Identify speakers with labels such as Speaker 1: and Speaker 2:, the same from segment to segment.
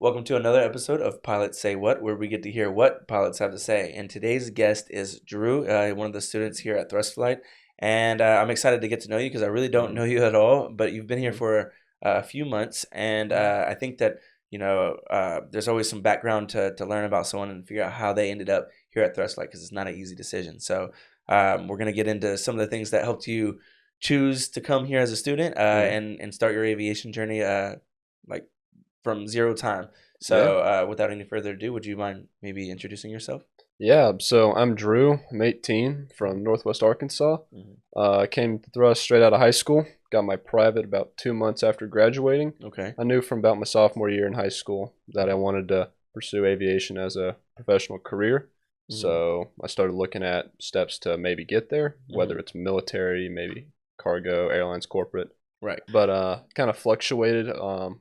Speaker 1: Welcome to another episode of Pilots Say What, where we get to hear what pilots have to say. And today's guest is Drew, one of the students here at Thrust Flight. And I'm excited to get to know you because I really don't know you at all, but you've been here for a few months. And I think that, there's always some background to learn about someone and figure out how they ended up here at Thrust Flight because it's not an easy decision. So we're going to get into some of the things that helped you choose to come here as a student and start your aviation journey like from zero time. So, without any further ado, would you mind maybe introducing yourself?
Speaker 2: Yeah, so I'm Drew. I'm 18 from Northwest Arkansas. I came to Thrust straight out of high school. Got my private about 2 months after graduating.
Speaker 1: Okay.
Speaker 2: I knew from about my sophomore year in high school that I wanted to pursue aviation as a professional career. So I started looking at steps to maybe get there, whether it's military, maybe cargo, airlines, corporate.
Speaker 1: Right.
Speaker 2: But kind of fluctuated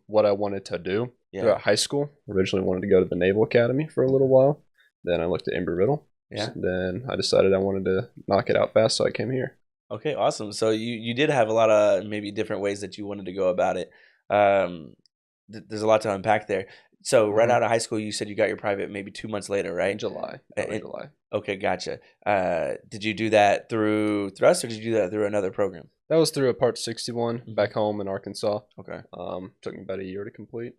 Speaker 2: what I wanted to do throughout high school. Originally wanted to go to the Naval Academy for a little while. Then I looked at Embry-Riddle.
Speaker 1: Yeah.
Speaker 2: Then I decided I wanted to knock it out fast, so I came here.
Speaker 1: Okay, awesome. So you did have a lot of maybe different ways that you wanted to go about it. There's a lot to unpack there. So right out of high school, you said you got your private maybe 2 months later, right?
Speaker 2: In July. In July.
Speaker 1: Okay, gotcha. Did you do that through Thrust or did you do that through another program?
Speaker 2: That was through a Part 61 back home in Arkansas.
Speaker 1: Okay.
Speaker 2: Took me about a year to complete.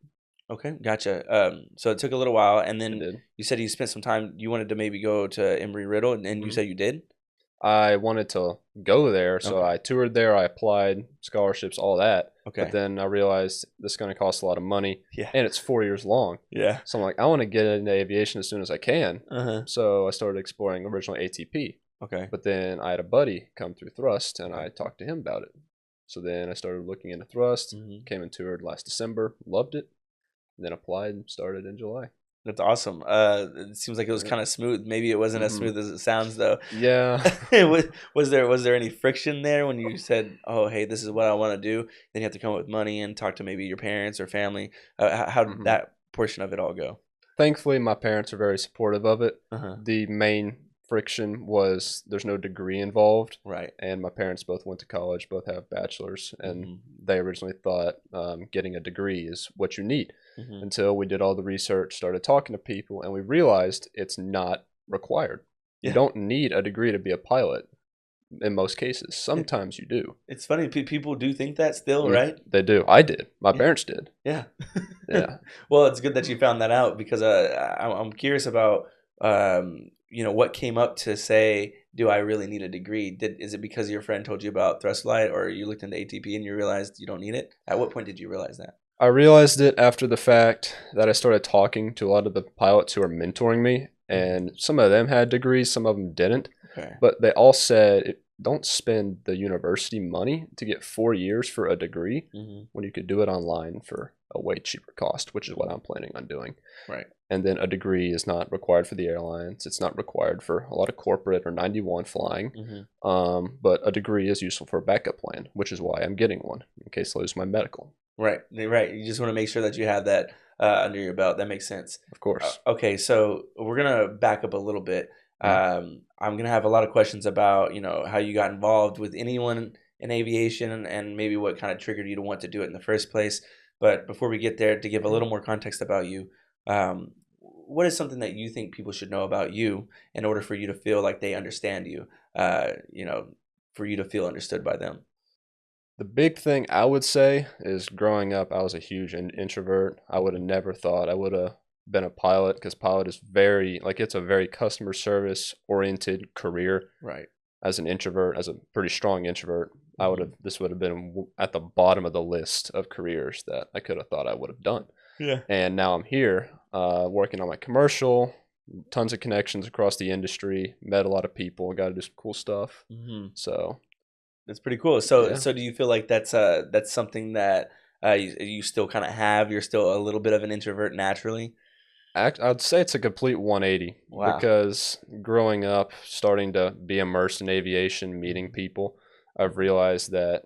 Speaker 1: Okay, gotcha. So it took a little while, and
Speaker 2: It
Speaker 1: then
Speaker 2: did.
Speaker 1: you said you spent some time. You wanted to maybe go to Embry-Riddle, and you said you did.
Speaker 2: I wanted to go there, so
Speaker 1: Okay.
Speaker 2: I toured there. I applied, scholarships, all that.
Speaker 1: Okay.
Speaker 2: But then I realized this is going to cost a lot of money,
Speaker 1: Yeah.
Speaker 2: and it's 4 years long.
Speaker 1: Yeah.
Speaker 2: So I'm like, I want to get into aviation as soon as I can.
Speaker 1: Uh-huh.
Speaker 2: So I started exploring originally ATP.
Speaker 1: Okay.
Speaker 2: But then I had a buddy come through Thrust, and I talked to him about it. So then I started looking into Thrust, came and toured last December, loved it, and then applied and started in July.
Speaker 1: That's awesome. It seems like it was kind of smooth. Maybe it wasn't as smooth as it sounds, though.
Speaker 2: Yeah.
Speaker 1: Was there any friction there when you said, "Oh, hey, this is what I want to do"? Then you have to come up with money and talk to maybe your parents or family. How did that portion of it all go?
Speaker 2: Thankfully, my parents are very supportive of it.
Speaker 1: Uh-huh.
Speaker 2: The main friction was there's no degree involved.
Speaker 1: Right.
Speaker 2: And my parents both went to college, both have bachelors, and they originally thought getting a degree is what you need. Until we did all the research, started talking to people, and we realized it's not required. You don't need a degree to be a pilot in most cases. Sometimes you do.
Speaker 1: It's funny. People do think that still, right?
Speaker 2: They do. I did. My parents did.
Speaker 1: Yeah.
Speaker 2: Yeah.
Speaker 1: Well, it's good that you found that out because I'm curious about what came up to say, do I really need a degree? Is it because your friend told you about Thrust Flight, or you looked into ATP and you realized you don't need it? At what point did you realize that?
Speaker 2: I realized it after the fact that I started talking to a lot of the pilots who are mentoring me, and some of them had degrees, some of them didn't.
Speaker 1: Okay.
Speaker 2: But they all said, don't spend the university money to get 4 years for a degree when you could do it online for a way cheaper cost, which is what I'm planning on doing.
Speaker 1: Right.
Speaker 2: And then a degree is not required for the airlines. It's not required for a lot of corporate or 91 flying. But a degree is useful for a backup plan, which is why I'm getting one in case I lose my medical.
Speaker 1: Right. Right. You just want to make sure that you have that under your belt. That makes sense.
Speaker 2: Of course.
Speaker 1: Okay. So we're going to back up a little bit. I'm going to have a lot of questions about, how you got involved with anyone in aviation and maybe what kind of triggered you to want to do it in the first place. But before we get there, to give a little more context about you, what is something that you think people should know about you in order for you to feel like they understand you, for you to feel understood by them?
Speaker 2: The big thing I would say is growing up, I was a huge introvert. I would have never thought I would have been a pilot because pilot is it's a very customer service oriented career.
Speaker 1: Right.
Speaker 2: As an introvert, as a pretty strong introvert, this would have been at the bottom of the list of careers that I could have thought I would have done.
Speaker 1: Yeah.
Speaker 2: And now I'm here working on my commercial, tons of connections across the industry, met a lot of people, got to do some cool stuff. So
Speaker 1: that's pretty cool. So do you feel like that's something that you still kind of have? You're still a little bit of an introvert naturally?
Speaker 2: I'd say it's a complete 180.
Speaker 1: Wow.
Speaker 2: Because growing up, starting to be immersed in aviation, meeting people, I've realized that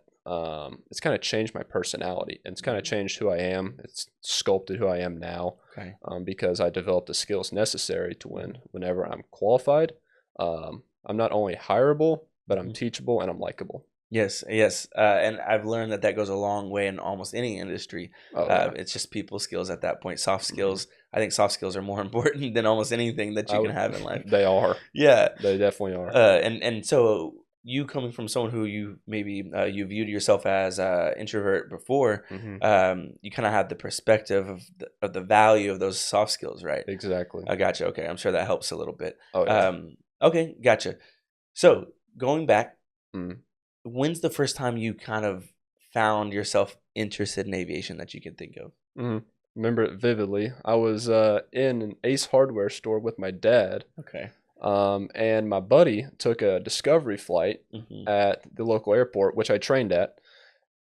Speaker 2: it's kind of changed my personality, and it's kind of changed who I am. It's sculpted who I am now.
Speaker 1: Okay.
Speaker 2: Because I developed the skills necessary to whenever I'm qualified. I'm not only hireable, but I'm teachable and I'm likable.
Speaker 1: Yes, yes, and I've learned that that goes a long way in almost any industry.
Speaker 2: Oh yeah.
Speaker 1: It's just people skills at that point. Soft
Speaker 2: Hmm.
Speaker 1: skills. I think soft skills are more important than almost anything that
Speaker 2: I
Speaker 1: you can
Speaker 2: would.
Speaker 1: have in life.
Speaker 2: They are.
Speaker 1: Yeah,
Speaker 2: They definitely are.
Speaker 1: and so you coming from someone who you maybe you viewed yourself as introvert before,
Speaker 2: Hmm.
Speaker 1: you kind of have the perspective of the value of those soft skills, right?
Speaker 2: Exactly.
Speaker 1: I gotcha. Okay, I'm sure that helps a little bit.
Speaker 2: Oh yeah.
Speaker 1: Okay, gotcha. So going back,
Speaker 2: Mm.
Speaker 1: when's the first time you kind of found yourself interested in aviation that you can think of?
Speaker 2: Hmm. Remember it vividly. I was in an Ace Hardware store with my dad,
Speaker 1: Okay.
Speaker 2: and my buddy took a discovery flight
Speaker 1: Hmm.
Speaker 2: at the local airport, which I trained at,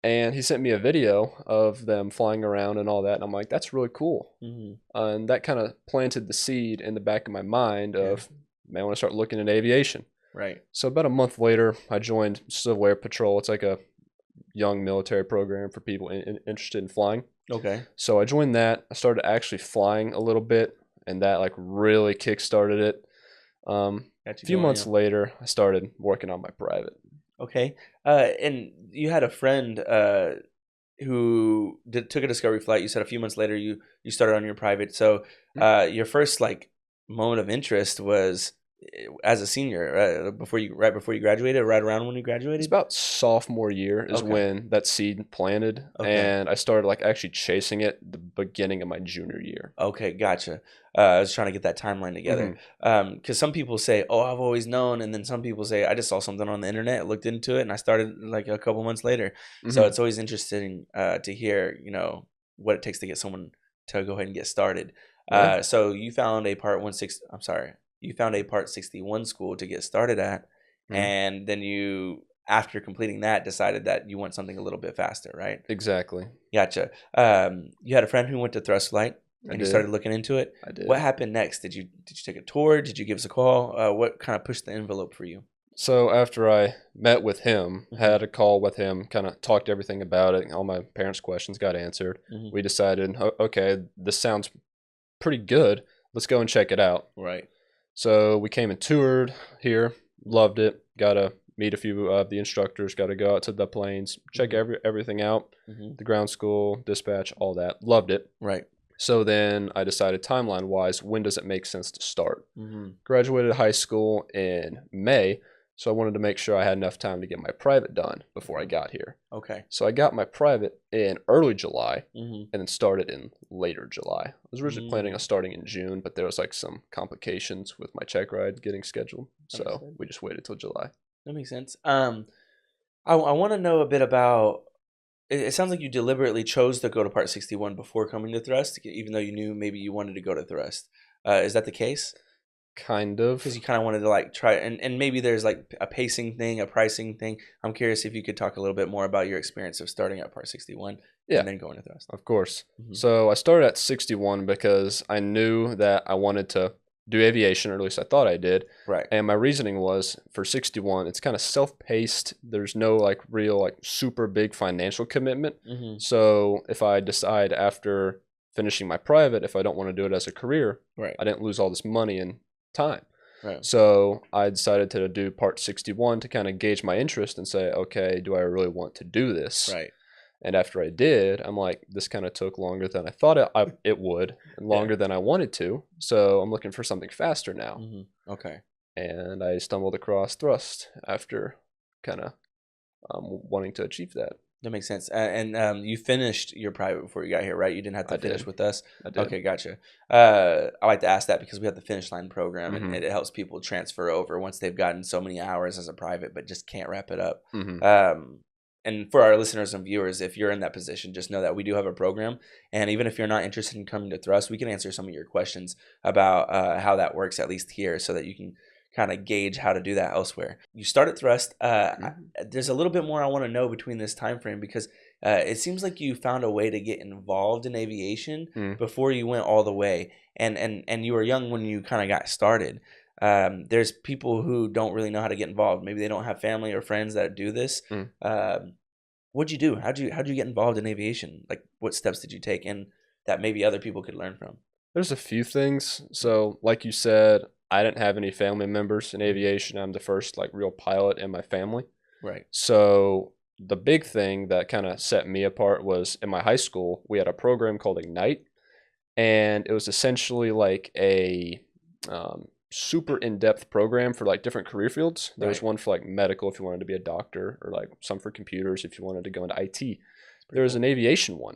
Speaker 2: and he sent me a video of them flying around and all that, and I'm like, that's really cool.
Speaker 1: Hmm.
Speaker 2: And that kind of planted the seed in the back of my mind
Speaker 1: Yeah.
Speaker 2: of, man, I want to start looking at aviation.
Speaker 1: Right.
Speaker 2: So about a month later, I joined Civil Air Patrol. It's like a young military program for people interested in flying.
Speaker 1: Okay.
Speaker 2: So I joined that. I started actually flying a little bit, and that like really kick-started it.
Speaker 1: Got
Speaker 2: A
Speaker 1: you
Speaker 2: few
Speaker 1: going.
Speaker 2: months
Speaker 1: Yeah.
Speaker 2: later, I started working on my private.
Speaker 1: Okay. And you had a friend who took a discovery flight. You said a few months later you started on your private. So your first like moment of interest was as a senior, right before you graduated, or right around when you
Speaker 2: It's
Speaker 1: graduated.
Speaker 2: about sophomore year is
Speaker 1: Okay.
Speaker 2: when that seed planted,
Speaker 1: Okay.
Speaker 2: and I started like actually chasing it the beginning of my junior year.
Speaker 1: Okay, gotcha. I was trying to get that timeline together.
Speaker 2: Hmm.
Speaker 1: Because some people say, "Oh, I've always known," and then some people say, "I just saw something on the internet, looked into it, and I started like a couple months later." So
Speaker 2: Hmm.
Speaker 1: it's always interesting to hear, what it takes to get someone to go ahead and get started.
Speaker 2: Yeah,
Speaker 1: So you found a Part 16. I'm sorry, you found a Part 61 school to get started at,
Speaker 2: mm,
Speaker 1: and then you, after completing that, decided that you want something a little bit faster, right?
Speaker 2: exactly.
Speaker 1: Gotcha. You had a friend who went to thrust flight,
Speaker 2: I
Speaker 1: and you
Speaker 2: did.
Speaker 1: started looking into it.
Speaker 2: I
Speaker 1: What
Speaker 2: did.
Speaker 1: happened next? Did you take a tour? Did you give us a call? What kind of pushed the envelope for you?
Speaker 2: So after I met with him,
Speaker 1: Hmm.
Speaker 2: had a call with him, kind of talked everything about it, all my parents' questions got answered.
Speaker 1: Hmm.
Speaker 2: We decided, okay, this sounds pretty good. Let's go and check it out.
Speaker 1: Right.
Speaker 2: So we came and toured here, loved it. Got to meet a few of the instructors. Got to go out to the planes, check
Speaker 1: Hmm.
Speaker 2: everything out,
Speaker 1: Hmm.
Speaker 2: the ground school, dispatch, all that. Loved it.
Speaker 1: Right.
Speaker 2: So then I decided, timeline wise, when does it make sense to start?
Speaker 1: Hmm.
Speaker 2: Graduated high school in May, so I wanted to make sure I had enough time to get my private done before I
Speaker 1: Okay.
Speaker 2: got here.
Speaker 1: Okay.
Speaker 2: So I got my private in early July
Speaker 1: Hmm.
Speaker 2: and then started in later July. I was originally planning on
Speaker 1: Mm.
Speaker 2: starting in June, but there was like some complications with my check ride getting scheduled. So
Speaker 1: Understood.
Speaker 2: we just waited till July.
Speaker 1: That makes sense. I want to know a bit about. It sounds like you deliberately chose to go to Part 61 before coming to thrust, even though you knew maybe you wanted to go to thrust. Is that the case?
Speaker 2: Kind
Speaker 1: Because
Speaker 2: of.
Speaker 1: you kind of wanted to like try, and maybe there's like a pacing thing, a pricing thing. I'm curious if you could talk a little bit more about your experience of starting at Part 61
Speaker 2: Yeah,
Speaker 1: and then going to thrust.
Speaker 2: of course.
Speaker 1: Hmm.
Speaker 2: So I started at 61 because I knew that I wanted to do aviation, or at least I thought I did.
Speaker 1: Right.
Speaker 2: And my reasoning was for 61, it's kind of self-paced. There's no like real like super big financial commitment.
Speaker 1: Hmm.
Speaker 2: So if I decide after finishing my private, if I don't want to do it as a career,
Speaker 1: Right.
Speaker 2: I didn't lose all this money and time.
Speaker 1: Right.
Speaker 2: So I decided to do part 61 to kind of gauge my interest and say, okay, do I really want to do this?
Speaker 1: Right.
Speaker 2: And after I did, I'm like, this kind of took longer than I thought it would, and
Speaker 1: Yeah.
Speaker 2: longer than I wanted to. So I'm looking for something faster now.
Speaker 1: Hmm. Okay.
Speaker 2: And I stumbled across thrust after kind of wanting to achieve that.
Speaker 1: That makes sense. And you finished your private before you got here, right? You didn't have
Speaker 2: I
Speaker 1: to finish
Speaker 2: did.
Speaker 1: with us.
Speaker 2: I did.
Speaker 1: Okay, gotcha. I like to ask that because we have the finish line program, and
Speaker 2: Mm-hmm.
Speaker 1: it helps people transfer over once they've gotten so many hours as a private, but just can't wrap it up.
Speaker 2: Mm-hmm.
Speaker 1: And for our listeners and viewers, if you're in that position, just know that we do have a program. And even if you're not interested in coming to Thrust, we can answer some of your questions about how that works, at least here, so that you can kind of gauge how to do that elsewhere. You start at Thrust.
Speaker 2: Mm-hmm.
Speaker 1: There's a little bit more I want to know between this time frame because it seems like you found a way to get involved in aviation
Speaker 2: Mm-hmm.
Speaker 1: before you went all the way, and you were young when you kind of got started. There's people who don't really know how to get involved. Maybe they don't have family or friends that do this.
Speaker 2: Mm.
Speaker 1: What'd you do? How'd you get involved in aviation? Like, what steps did you take, and that maybe other people could learn from?
Speaker 2: There's a few things. So, like you said, I didn't have any family members in
Speaker 1: Mhm.
Speaker 2: aviation. I'm the first like real pilot in my family.
Speaker 1: Right.
Speaker 2: So the big thing that kind of set me apart was in my high school, we had a program called Ignite, and it was essentially like a super in-depth program for like different career fields. There was
Speaker 1: Right.
Speaker 2: one for like medical if you wanted to be a doctor, or like some for computers if you wanted to go into IT.
Speaker 1: It's
Speaker 2: There
Speaker 1: pretty
Speaker 2: was
Speaker 1: cool.
Speaker 2: an aviation one.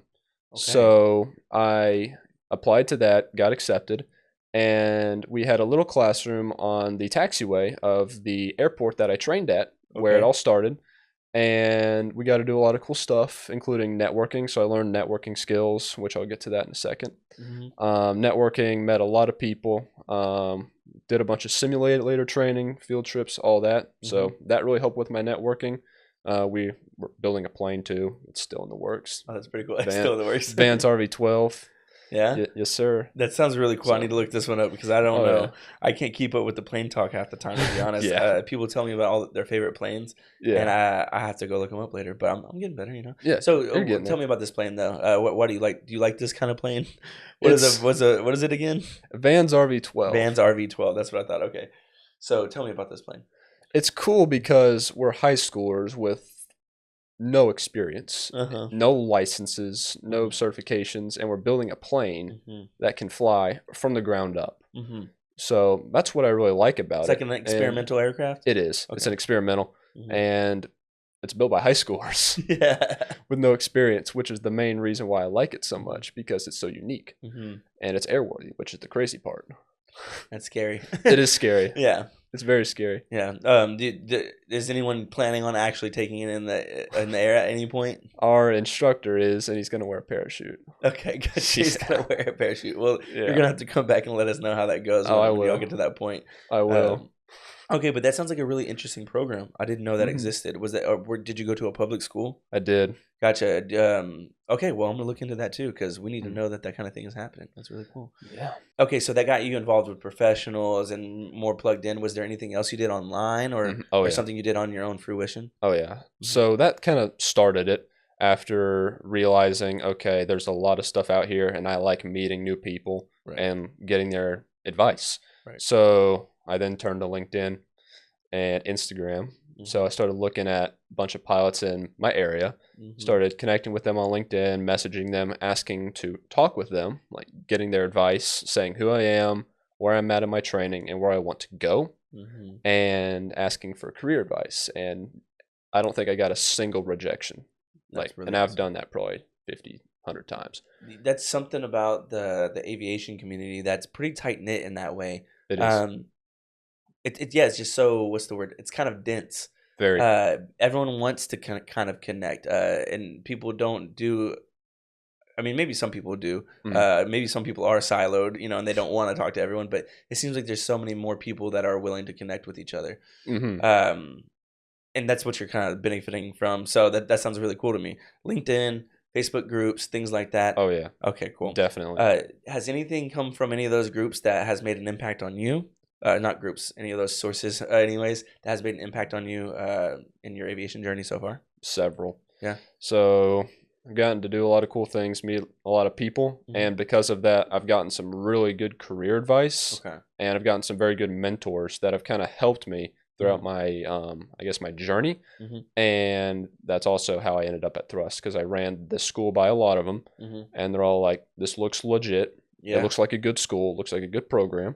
Speaker 1: Okay.
Speaker 2: So I applied to that, got accepted, and we had a little classroom on the taxiway of the airport that I trained at, where it
Speaker 1: Okay.
Speaker 2: all started. And we got to do a lot of cool stuff, including networking. So I learned networking skills, which I'll get to that in a second.
Speaker 1: Hmm.
Speaker 2: Networking, met a lot of people, did a bunch of simulator training, field trips, all that.
Speaker 1: Hmm.
Speaker 2: So that really helped with my networking. We were building a plane too. It's still in the works.
Speaker 1: Oh, that's pretty cool. It's
Speaker 2: Van,
Speaker 1: still in the works.
Speaker 2: Van's RV-12.
Speaker 1: Yeah.
Speaker 2: Yes, sir.
Speaker 1: That sounds really cool. I need
Speaker 2: So,
Speaker 1: to look this one up because I don't
Speaker 2: oh yeah,
Speaker 1: know. I can't keep up with the plane talk half the time, to be honest.
Speaker 2: yeah,
Speaker 1: People tell me about all their favorite planes, and
Speaker 2: yeah,
Speaker 1: I have to go look them up later. But I'm getting better, you know.
Speaker 2: yeah. You're
Speaker 1: So
Speaker 2: getting
Speaker 1: tell
Speaker 2: there.
Speaker 1: me about this plane, though. What do you like? Do you like this kind of plane? What is
Speaker 2: It's
Speaker 1: what is it again?
Speaker 2: Van's RV-12.
Speaker 1: Van's RV-12. That's what I thought. Okay. So tell me about this plane.
Speaker 2: It's cool because we're high schoolers with no experience,
Speaker 1: Uh huh.
Speaker 2: no licenses, no
Speaker 1: Hmm.
Speaker 2: certifications, and we're building a plane
Speaker 1: Hmm.
Speaker 2: that can fly from the ground up.
Speaker 1: Hmm.
Speaker 2: So that's what I really like
Speaker 1: It's
Speaker 2: about
Speaker 1: like
Speaker 2: it.
Speaker 1: an
Speaker 2: And
Speaker 1: experimental aircraft.
Speaker 2: it is. It's
Speaker 1: Okay.
Speaker 2: an experimental,
Speaker 1: Hmm.
Speaker 2: and it's built by high schoolers
Speaker 1: Yeah.
Speaker 2: with no experience, which is the main reason why I like it so
Speaker 1: Hmm.
Speaker 2: much, because it's so unique
Speaker 1: Hmm.
Speaker 2: and it's airworthy, which is the crazy part.
Speaker 1: That's scary.
Speaker 2: It is scary.
Speaker 1: Yeah.
Speaker 2: It's very scary.
Speaker 1: Yeah. Is anyone planning on actually taking it in the air at any point?
Speaker 2: Our instructor is, and he's going to wear a parachute.
Speaker 1: Okay, good. She's
Speaker 2: Yeah.
Speaker 1: gonna wear a parachute. Well, you're
Speaker 2: Yeah.
Speaker 1: gonna have to come back and let us know how that goes
Speaker 2: Oh, I
Speaker 1: when y'all get
Speaker 2: will.
Speaker 1: to that point.
Speaker 2: I will.
Speaker 1: Um, okay, but that sounds like a really interesting program. I didn't know that
Speaker 2: Hmm.
Speaker 1: existed. Was that, or did you go to a public school?
Speaker 2: I did.
Speaker 1: Gotcha. Okay, well, I'm gonna look into that too because we need to
Speaker 2: Mm.
Speaker 1: know that that kind of thing is happening. That's really cool.
Speaker 2: Yeah.
Speaker 1: Okay, so that got you involved with professionals and more plugged in. Was there anything else you did online
Speaker 2: Oh
Speaker 1: or
Speaker 2: yeah.
Speaker 1: something you did on your own fruition?
Speaker 2: Oh yeah.
Speaker 1: Hmm.
Speaker 2: So that kind of started it after realizing, okay, there's a lot of stuff out here, and I like meeting new people
Speaker 1: Right.
Speaker 2: and getting their advice.
Speaker 1: Right.
Speaker 2: So I then turned to LinkedIn and Instagram. So
Speaker 1: Hmm.
Speaker 2: I started looking at a bunch of pilots in my area,
Speaker 1: Hmm.
Speaker 2: started connecting with them on LinkedIn, messaging them, asking to talk with them, like getting their advice, saying who I am, where I'm at in my training, and where I want to go,
Speaker 1: Hmm.
Speaker 2: and asking for career advice. And I don't think I got a single rejection.
Speaker 1: That's
Speaker 2: And
Speaker 1: really
Speaker 2: I've
Speaker 1: awesome.
Speaker 2: done that probably 50, 100 times.
Speaker 1: That's something about the aviation community that's pretty tight knit in that way.
Speaker 2: It is
Speaker 1: Um, yeah, it's just so what's the word? It's kind of dense.
Speaker 2: very.
Speaker 1: Everyone wants to kind of connect, and people don't do. I mean, maybe some people do.
Speaker 2: Mm,
Speaker 1: Maybe some people are siloed, you know, and they don't want to talk to everyone. But it seems like there's so many more people that are willing to connect with each other.
Speaker 2: hmm
Speaker 1: Um, and that's what you're kind of benefiting from. So that sounds really cool to me. LinkedIn, Facebook groups, things like that.
Speaker 2: Oh yeah,
Speaker 1: Okay, cool.
Speaker 2: definitely.
Speaker 1: Has anything come from any of those groups that has made an impact on you? Not groups, any of those sources, anyways, that has made an impact on you in your aviation journey so far?
Speaker 2: Several.
Speaker 1: Yeah.
Speaker 2: So I've gotten to do a lot of cool things, meet a lot of people,
Speaker 1: Hmm.
Speaker 2: and because of that, I've gotten some really good career advice,
Speaker 1: Okay.
Speaker 2: and I've gotten some very good mentors that have kind of helped me
Speaker 1: Hmm.
Speaker 2: throughout my, I guess, my journey.
Speaker 1: Hmm.
Speaker 2: And that's also how I ended up at Thrust, because I ran this school by a lot of them,
Speaker 1: Hmm.
Speaker 2: and they're all like, "This looks legit. It
Speaker 1: Yeah.
Speaker 2: looks like a good school. Looks like a good program."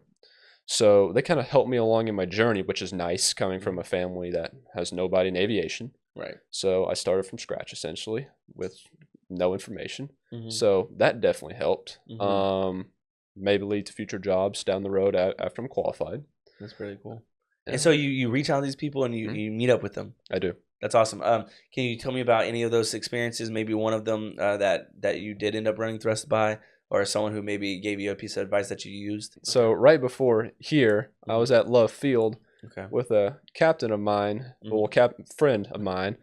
Speaker 2: So they kind of helped me along in my journey, which is nice coming from
Speaker 1: Hmm.
Speaker 2: a family that has nobody in aviation.
Speaker 1: Right.
Speaker 2: So I started from scratch essentially with no information.
Speaker 1: Hmm.
Speaker 2: So that definitely helped.
Speaker 1: Hmm.
Speaker 2: Maybe lead to future jobs down the road after I'm qualified.
Speaker 1: That's really cool. And
Speaker 2: Yeah,
Speaker 1: so you reach out to these people and
Speaker 2: mhm,
Speaker 1: you meet up with them.
Speaker 2: I do.
Speaker 1: That's awesome. Can you tell me about any of those experiences? Maybe one of them that you did end up running thrust by, or someone who maybe gave you a piece of advice that you used.
Speaker 2: So right before here, I
Speaker 1: Hmm.
Speaker 2: was at Love Field
Speaker 1: Okay.
Speaker 2: with a captain of mine,
Speaker 1: Hmm.
Speaker 2: friend of mine,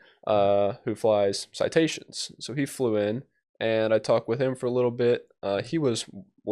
Speaker 2: who flies citations. So he flew in, and I talked with him for a little bit. He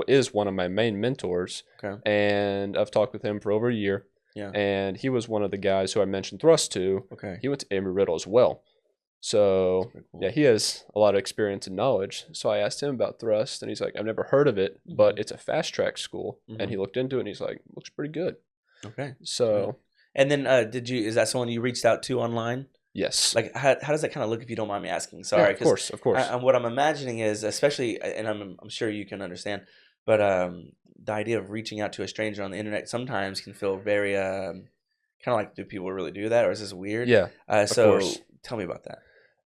Speaker 2: is one of my main mentors,
Speaker 1: Okay.
Speaker 2: and I've talked with him for over a year.
Speaker 1: Yeah.
Speaker 2: And he was one of the guys who I mentioned Thrust to.
Speaker 1: Okay.
Speaker 2: He went to Embry-Riddle as well.
Speaker 1: That's
Speaker 2: So
Speaker 1: pretty cool.
Speaker 2: yeah, he has a lot of experience and knowledge. So I asked him about Thrust, and he's like, "I've never heard of it, but
Speaker 1: Hmm.
Speaker 2: it's a fast track school." And
Speaker 1: Hmm.
Speaker 2: he looked into it, and he's like, "Looks pretty good."
Speaker 1: Okay. Sweet.
Speaker 2: So
Speaker 1: And then is that someone you reached out to online?
Speaker 2: Yes.
Speaker 1: Like, how does that kind of look, if you don't mind me asking?
Speaker 2: Yeah,
Speaker 1: Sorry,
Speaker 2: of
Speaker 1: because
Speaker 2: course, of course.
Speaker 1: what I'm imagining is, especially, and I'm sure you can understand, but the idea of reaching out to a stranger on the internet sometimes can feel very kind of like, do people really do that, or is this weird?
Speaker 2: Yeah, of
Speaker 1: So
Speaker 2: course.
Speaker 1: tell me about that.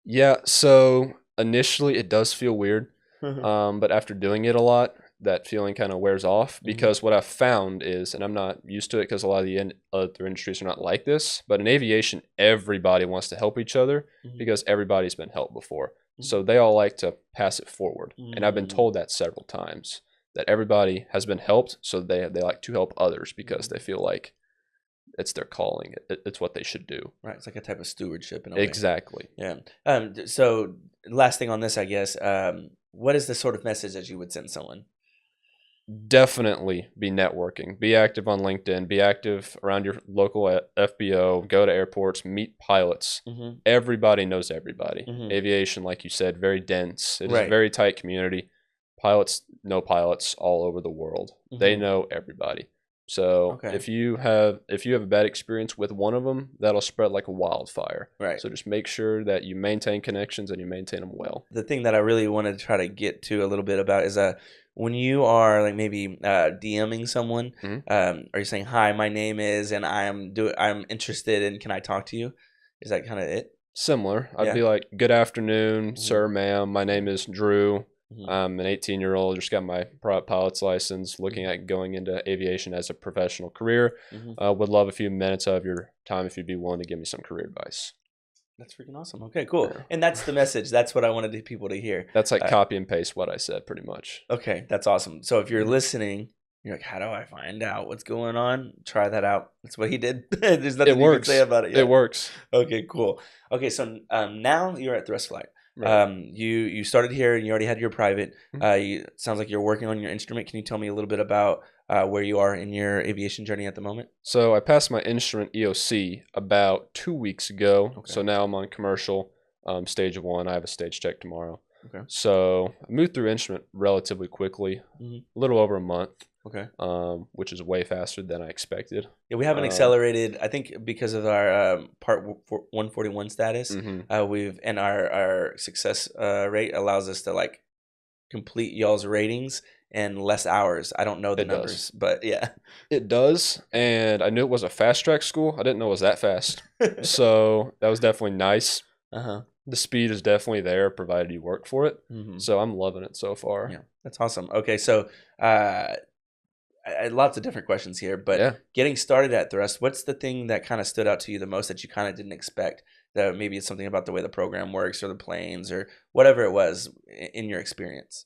Speaker 2: Yeah, so initially it does feel weird,
Speaker 1: Hmm.
Speaker 2: but after doing it a lot, that feeling kind of wears off because what I've found is, and I'm not used to it because a lot of the other industries are not like this, but in aviation, everybody wants to help each other
Speaker 1: Hmm.
Speaker 2: because everybody's been helped before.
Speaker 1: Hmm.
Speaker 2: So they all like to pass it forward. And I've been
Speaker 1: Hmm.
Speaker 2: told that several times that everybody has been helped, so they like to help others because they feel like it's their calling. It's what they should do.
Speaker 1: Right, it's like a type of stewardship in a way.
Speaker 2: Exactly.
Speaker 1: Yeah. So last thing on this, I guess, what is the sort of message that you would send someone?
Speaker 2: Definitely be networking. Be active on LinkedIn. Be active around your local FBO. Go to airports. Meet pilots.
Speaker 1: Hmm.
Speaker 2: Everybody knows everybody.
Speaker 1: Hmm.
Speaker 2: Aviation, like you said, very dense. It is a
Speaker 1: Right.
Speaker 2: very tight community. Pilots know pilots all over the world. They
Speaker 1: Hmm.
Speaker 2: know everybody. So
Speaker 1: Okay.
Speaker 2: if you have a bad experience with one of them, that'll spread like a wildfire.
Speaker 1: Right.
Speaker 2: So just make sure that you maintain connections and you maintain them well.
Speaker 1: The thing that I really wanted to try to get to a little bit about is when you are like maybe DMing someone,
Speaker 2: Mhm.
Speaker 1: are you saying, "Hi, my name is, and I'm interested, and can I talk to you?" Is that kind of it?
Speaker 2: Similar. I'd
Speaker 1: Yeah.
Speaker 2: be like, "Good afternoon,
Speaker 1: Hmm.
Speaker 2: sir, ma'am. My name is Drew.
Speaker 1: Hmm.
Speaker 2: I'm an 18-year-old. Just got my private pilot's license. Looking
Speaker 1: Hmm.
Speaker 2: at going into aviation as a professional career.
Speaker 1: Hmm.
Speaker 2: Would love a few minutes of your time if you'd be willing to give me some career advice."
Speaker 1: That's freaking awesome. Okay, cool.
Speaker 2: Yeah.
Speaker 1: And that's the message. That's what I wanted people to hear.
Speaker 2: That's like
Speaker 1: Uh,
Speaker 2: copy and paste what I said, pretty much.
Speaker 1: okay, that's awesome. So if you're
Speaker 2: Yeah.
Speaker 1: listening, you're like, "How do I find out what's going on?" Try that out. That's what he did. There's
Speaker 2: It
Speaker 1: nothing you can say
Speaker 2: works.
Speaker 1: about it
Speaker 2: It
Speaker 1: yet.
Speaker 2: works.
Speaker 1: Okay, cool. Okay, so now you're at Thrust Flight.
Speaker 2: Right.
Speaker 1: You started here and you already had your private.
Speaker 2: Mhm.
Speaker 1: Sounds like you're working on your instrument. Can you tell me a little bit about where you are in your aviation journey at the moment?
Speaker 2: So I passed my instrument EOC about 2 weeks ago.
Speaker 1: Okay.
Speaker 2: So now I'm on commercial stage one. I have a stage check tomorrow.
Speaker 1: Okay.
Speaker 2: So I moved through instrument relatively quickly,
Speaker 1: Hmm.
Speaker 2: a little over a month,
Speaker 1: Okay.
Speaker 2: which is way faster than I expected.
Speaker 1: Yeah, we haven't
Speaker 2: Um,
Speaker 1: accelerated. I think because of our Part 141 status,
Speaker 2: mhm.
Speaker 1: we've and our success rate allows us to like complete y'all's ratings in less hours. I don't know the
Speaker 2: It does.
Speaker 1: numbers, but yeah.
Speaker 2: It does. And I knew it was a fast track school. I didn't know it was that fast. So that was definitely nice.
Speaker 1: Uh-huh.
Speaker 2: The speed is definitely there, provided you work for it.
Speaker 1: Hmm.
Speaker 2: So I'm loving it so far.
Speaker 1: Yeah, that's awesome. Okay, so uh, lots of different questions here, but
Speaker 2: Yeah.
Speaker 1: getting started at Thrust, what's the thing that kind of stood out to you the most that you kind of didn't expect? That maybe it's something about the way the program works or the planes or whatever it was in your experience.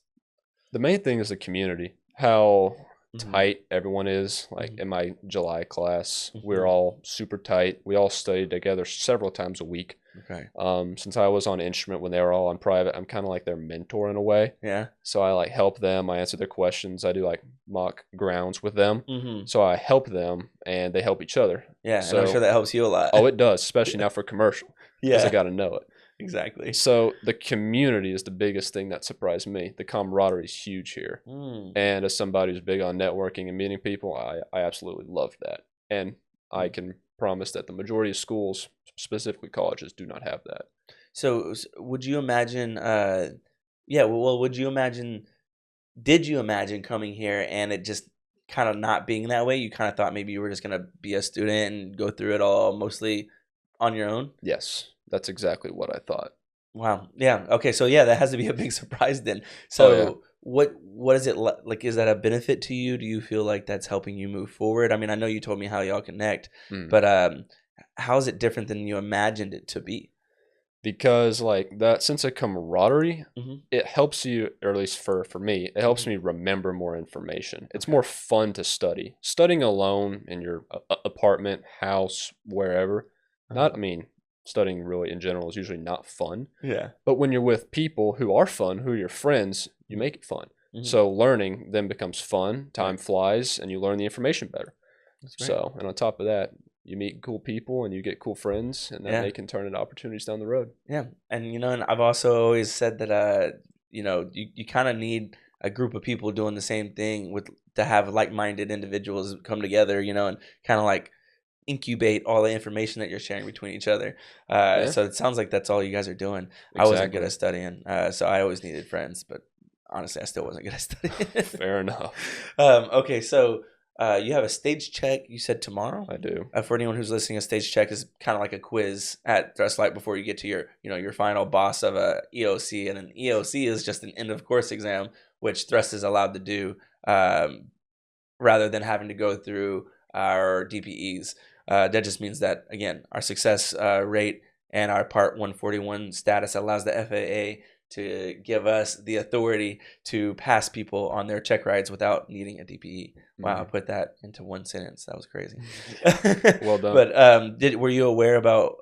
Speaker 2: The main thing is the community, how
Speaker 1: Hmm.
Speaker 2: tight everyone is. Like
Speaker 1: Hmm.
Speaker 2: in my July class, we're
Speaker 1: Hmm.
Speaker 2: all super tight. We all studied together several times a week.
Speaker 1: Okay.
Speaker 2: Since I was on instrument when they were all on private, I'm kind of like their mentor in a way.
Speaker 1: Yeah.
Speaker 2: So I like help them. I answer their questions. I do like mock grounds with them.
Speaker 1: Hmm.
Speaker 2: So I help them and they help each other.
Speaker 1: Yeah, and I'm sure
Speaker 2: So,
Speaker 1: that helps you a lot.
Speaker 2: oh, it does, especially now for commercial because I
Speaker 1: Yeah,
Speaker 2: got to know it.
Speaker 1: exactly.
Speaker 2: So the community is the biggest thing that surprised me. The camaraderie is huge here.
Speaker 1: Mm.
Speaker 2: And as somebody who's big on networking and meeting people, I absolutely love that. And I
Speaker 1: Mm.
Speaker 2: can promise that the majority of schools, specifically colleges, do not have that.
Speaker 1: So, would you imagine? Yeah. Well, would you imagine? Did you imagine coming here and it just kind of not being that way? You kind of thought maybe you were just gonna be a student and go through it all mostly on your own.
Speaker 2: Yes, that's exactly what I thought.
Speaker 1: Wow. Yeah. Okay. So yeah, that has to be a big surprise then.
Speaker 2: Oh, yeah.
Speaker 1: So what is it like? Is that a benefit to you? Do you feel like that's helping you move forward? I mean, I know you told me how y'all connect,
Speaker 2: Mm.
Speaker 1: but how is it different than you imagined it to be?
Speaker 2: Because, like, that sense of camaraderie,
Speaker 1: Hmm.
Speaker 2: it helps you, or at least for me, it helps
Speaker 1: Hmm.
Speaker 2: me remember more information. It's
Speaker 1: Okay.
Speaker 2: more fun to study. Studying alone in your apartment, house, wherever, not,
Speaker 1: Uh-huh.
Speaker 2: I mean, studying really in general is usually not fun.
Speaker 1: Yeah.
Speaker 2: But when you're with people who are fun, who are your friends, you make it fun.
Speaker 1: Hmm.
Speaker 2: So learning then becomes fun, time
Speaker 1: Right.
Speaker 2: flies, and you learn the information better.
Speaker 1: That's great.
Speaker 2: So, and on top of that, you meet cool people and you get cool friends, and that
Speaker 1: Yeah.
Speaker 2: may can turn into opportunities down the road.
Speaker 1: Yeah. And and I've also always said that you kind of need a group of people doing the same thing with to have like-minded individuals come together, and kind of like incubate all the information that you're sharing between each other.
Speaker 2: Yeah,
Speaker 1: So it sounds like that's all you guys are doing. I wasn't good
Speaker 2: exactly.
Speaker 1: at studying, so I always needed friends, but honestly, I still wasn't good at studying.
Speaker 2: Fair enough.
Speaker 1: Okay, so you have a stage check. You said tomorrow.
Speaker 2: I do.
Speaker 1: For anyone who's listening, a stage check is kind of like a quiz at Thrustlight before you get to your, your final boss of a EOC, and an EOC is just an end of course exam, which Thrust is allowed to do, rather than having to go through our DPEs. That just means that, again, our success rate and our Part 141 status allows the FAA to give us the authority to pass people on their check rides without needing a DPE. Wow, I put that into one sentence. That was crazy.
Speaker 2: Well done.
Speaker 1: But were you aware about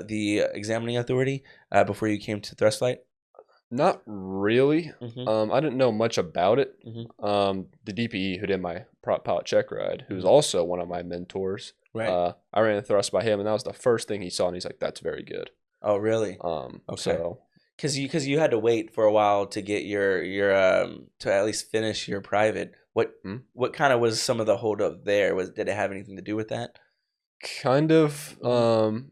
Speaker 1: the examining authority before you came to Thrustlight?
Speaker 2: Not really.
Speaker 1: Mm-hmm.
Speaker 2: I didn't know much about it.
Speaker 1: Mm-hmm.
Speaker 2: The DPE who did my prop pilot check ride, who's also one of my mentors,
Speaker 1: Right.
Speaker 2: I ran a thrust by him, and that was the first thing he saw, and he's like, "That's very good."
Speaker 1: Oh, really? Okay.
Speaker 2: So
Speaker 1: Because you had to wait for a while to get your to at least finish your private. What
Speaker 2: hmm,
Speaker 1: what kind of was some of the holdup there? Did it have anything to do with that?
Speaker 2: kind of
Speaker 1: Mm-hmm.